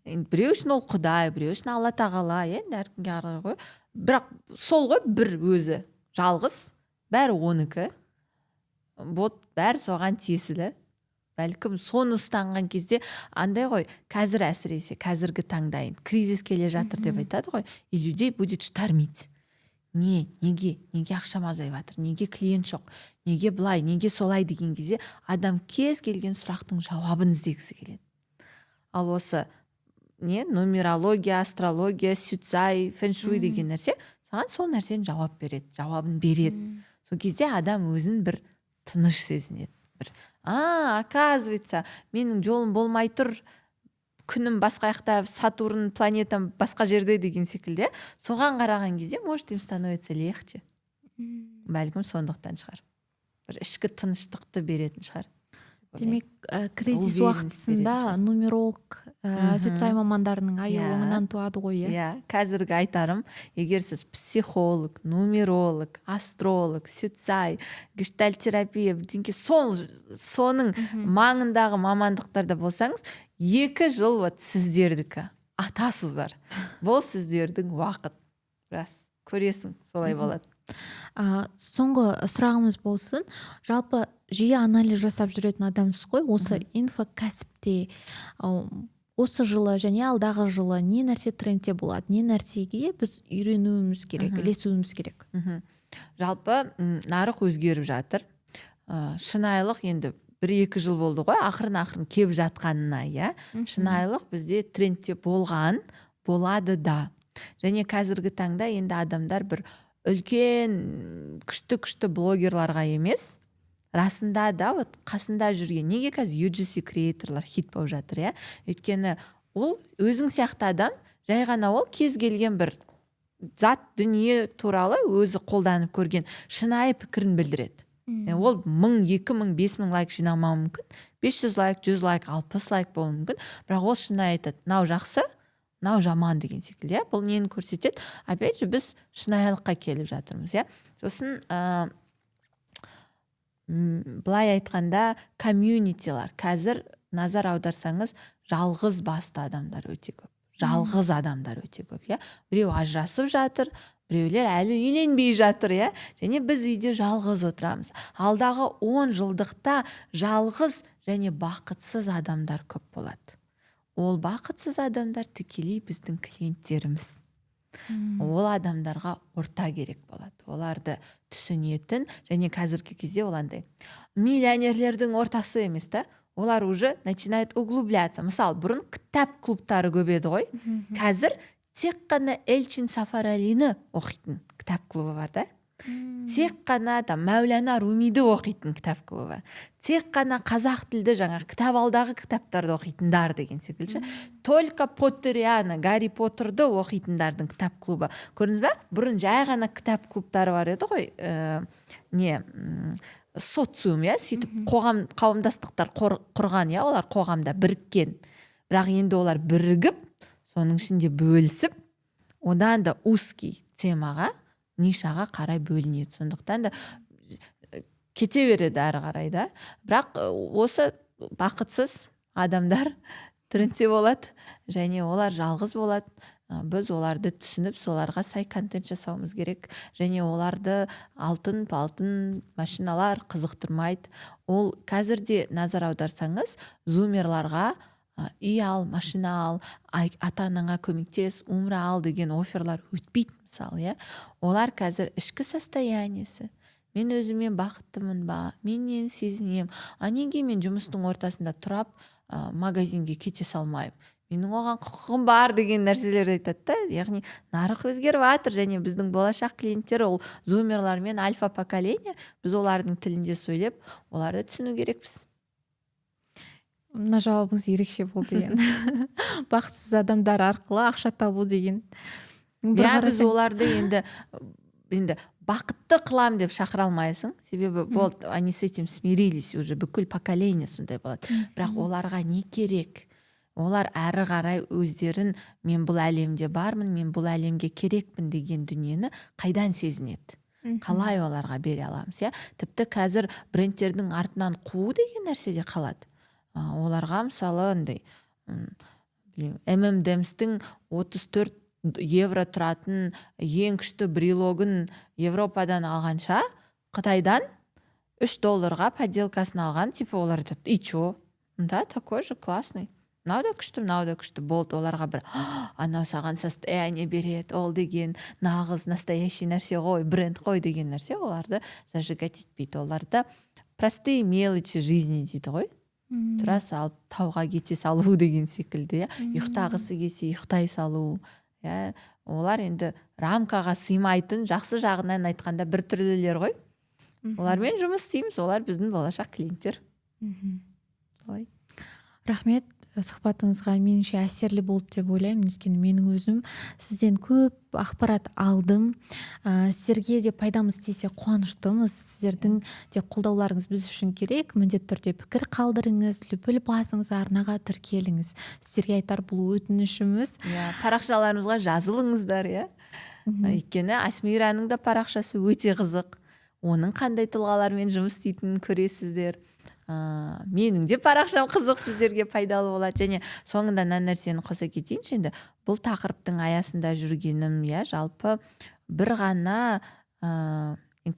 Біреу үшін ол Құдай, біреу үшін Алла тағала, енді әркімге қарай ғой. Бірақ сол ғой бір өзі жалғыз, бәрі оныкі. Бәрі соған тиесілі. Бәлкім соны ұстанған кезде андай ғой, қазір әсіресе қазіргі таңдайын кризис келе жатыр деп айтады ғой, и людей будет штормить. Неге ақшам азайып жатыр, неге клиент жоқ, неге былай, неге солай деген кезде адам кез келген сұрақтың жауабын іздегісі келеді. Ал осы нумерология, астрология, сюцай, фэншуй деген нәрсе саған сол нәрсені жауабын береді. Сол кезде адам өзін бір тыныш сезінеді. Оказывается, менің жолым болмай тұр, күнім басқа жақта, Сатурн планетам басқа жерде деген секілді. Соған қараған кезде, может, им становится легче. Бәлкім сондықтан шығар. Бір ішкі тыныштықты беретін шығар. Демек, кризис уақытысында нумеролог, сюцай мамандарының айы оңынан туады ғой, иә? Қазіргі айтарым, егер сіз психолог, нумеролог, астролог, сюцай, гештальтерапия, соның маңындағы мамандықтарда болсаңыз, 2 жыл сіздердікі атасыздар. Бұл сіздердің уақыт. Рас, көресің, солай болады. Соңғы сұрағымыз болсын, жалпы жиі анализ жасап жүретін адамсыз ғой, осы инфокәсіпте осы жылы және алдағы жылы не нәрсе трендте болады, не нәрсеге біз үйренуіміз керек, ілесуіміз керек? Жалпы нарық өзгеріп жатыр. Шынайылық енді 1-2 жыл болды ғой, ақырын кеп жатқанына, иә. Шынайылық бізде трендте болған, болады да. Және қазіргі таңда енді адамдар бір үлкен күшті блогерларға емес, расында да қасында жүрген, неге қазір UGC креаторлар хит болып жатыр, иә? Өйткені ол өзің сияқты адам, жай ғана ол кез келген бір зат дүние туралы өзі қолданып көрген шынайы пікірін білдіреді. Ол 1000, 2000, 5000 лайк жинамауы мүмкін, 500 лайк, 100 лайк, 60 лайк болуы мүмкін, бірақ ол шынайы айтады, мынау жақсы, мынау жаман деген секілді. Бұл нені көрсетеді? Опять же, біз шынайылыққа келіп жатырмыз, иә. Сосын былай айтқанда комьюнитилар, қазір назар аударсаңыз, жалғыз басты адамдар өте көп. Жалғыз адамдар өте көп, иә. Біреу ажырасып жатыр, біреулер әлі үйленбей жатыр, иә. Және біз үйде жалғыз отырамыз. Алдағы 10 жылдықта жалғыз және бақытсыз адамдар көп болады. Ол бақытсыз адамдар тікелей біздің клиенттеріміз. Ол адамдарға орта керек болады. Оларды түсінетін, және қазіргі кезде оландай миллионерлердің ортасы емес та, олар уже начинают углубляться. Мысалы, бұрын кітап клубтары көп еді ғой. Қазір тек қана Элчин Сафаралині оқитын кітап клубы бар да. Тек қана Мәулана Румиді оқитын кітап клубы. Тек қана қазақ тілді жаңа кітап алдағы кітаптарды оқитындар деген секілді. Только Поттерианы, Гарри Поттерді оқитындардың кітап клубы. Көрдіңіз бе? Бұрын жай ғана кітап клубтары бар еді ғой. Социум, иә, сөйтіп қауымдастықтар құрған, иә, олар қоғамда біріккен. бірақ енді олар бірігіп соның ішінде бөлісіп одан да узкий темаға нишаға қарай бөлінеді. Сондықтан да кете береді әрі қарай да. Бірақ осы бақытсыз адамдар трендте болады және олар жалғыз болады. Біз оларды түсініп соларға сай контент жасауымыз керек және оларды алтын машиналар қызықтырмайды. Ол қазірде назар аударсаңыз зумерларға үй ал, машина ал, ата-анаңа көмектес, умра ал деген офферлар өтпейді мысалы, иә. Олар қазір ішкі состояниесі. Мен өзімен бақыттымын ба? Мен нені сезінем? Неге мен жұмыстың ортасында тұрап магазинге кете салмаймын? Менің оған құқығым бар деген нәрселерді айтады да. Яғни нарық өзгеріп жатыр және біздің болашақ клиенттер ол зумерлар мен альфа поколение. Біз олардың тілінде сөйлеп, оларды түсіну керекпіз. Мына жауабыңыз ерекше болды енді. Бақытсыз адамдар арқылы ақша табу деген. Біз оларды енді бақытты қылам деп шақыра алмайсың. Себебі болды, они с этим смирились уже, бүкіл поколение сондай болады. Бірақ оларға не керек? Олар әрі қарай өздерін мен бұл әлемде бармын, мен бұл әлемге керекпін деген дүниені қайдан сезінеді? Қалай оларға бере аламыз, иә? Тіпті қазір брендтердің артынан қуу деген нәрсе де қалады. Оларға мысалы M&M'стің 34 евро тұратын ең күшті брелогын Европадан алғанша, Қытайдан $3 поделкасын алған, типа олар айтады, и чё? Да, такой же классный. Мынау да күшті болды. Оларға бір анау саған состояние береді, ол деген нағыз настоящий нәрсе ғой, бренд қой деген нәрсе оларды зажигать етпейді. Оларда простые мелочи жизни дейді ғой. Тұра салып тауға кете салу деген секілді, иә. Ұйықтағысы келсе ұйықтай салу, иә. Олар енді рамкаға сыймайтын, жақсы жағынан айтқанда бір түрлілер ғой. Олармен жұмыс істейміз, олар біздің болашақ клиенттер. Рахмет, сұхбатыңызға меніңше әсерлі болды деп ойлаймын. Өйткені менің өзім сізден көп ақпарат алдым. Сіздерге де пайдамыз тисе қуаныштымыз. Сіздердің де қолдауларыңыз біз үшін керек. Міндетті түрде пікір қалдырыңыз, лүпіл басыңыз, арнаға тіркеліңіз. Сіздерге айтар бұл өтінішіміз. Парақшаларымызға жазылыңыздар, иә. Өйткені Асмираның да парақшасы өте қызық. Оның қандай тұлғалармен жұмыс істейтінін көресіздер. Менің де парақшам қызық, сіздерге пайдалы болады. Және соңында нәрсені қоса кетейінші, енді бұл тақырыптың аясында жүргенім, иә, жалпы бір ғана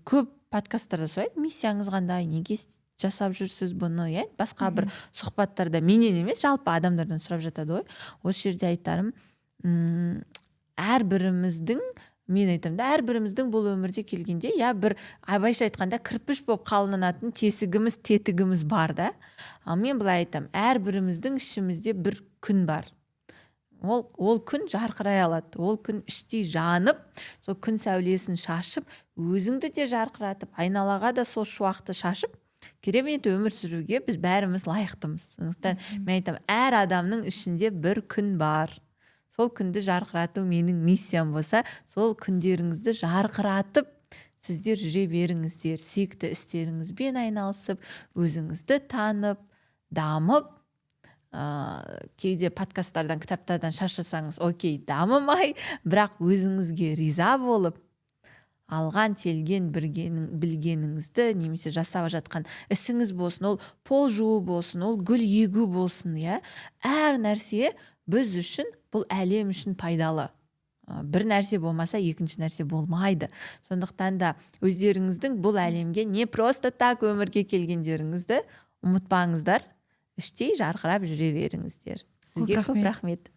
көп подкасттарда сұрайды, миссияңыз қандай, неге жасап жүрсіз бұны, иә. Басқа бір сұхбаттарда менен емес, жалпы адамдардан сұрап жатады ғой. Осы жерде айтарым, мен айтамын да, әрбіріміздің бұл өмірде келгенде, иә, бір абайша айтқанда кірпіш болып қалынатын тесігіміз, тетігіміз бар да. Ал мен былай айтамын, әрбіріміздің ішімізде бір күн бар. Ол күн жарқырай алады. Ол күн іштей жанып, сол күн сәулесін шашып, өзіңді де жарқыратып, айналаға да сол шуақты шашып, керемет өмір сүруге біз бәріміз лайықтымыз. Сондықтан мен айтамын, әр адамның ішінде бір күн бар. Сол күнді жарқырату менің миссиям болса, сол күндеріңізді жарқыратып, сіздер жүре беріңіздер, сүйікті істеріңізбен айналысып, өзіңізді танып, дамып, кейде подкасттардан, кітаптардан шаршасаңыз, окей, дамымай, бірақ өзіңізге риза болып, алған телген білгеніңізді немесе жасап жатқан ісіңіз болсын, ол пол жуу болсын, ол гүл егу болсын, иә. Әр нәрсе біз үшін, бұл әлем үшін пайдалы. Бір нәрсе болмаса, екінші нәрсе болмайды. Сондықтан да өздеріңіздің бұл әлемге не просто так өмірге келгендеріңізді ұмытпаңыздар, іштей жарқырап жүре беріңіздер. Сізге көп рахмет.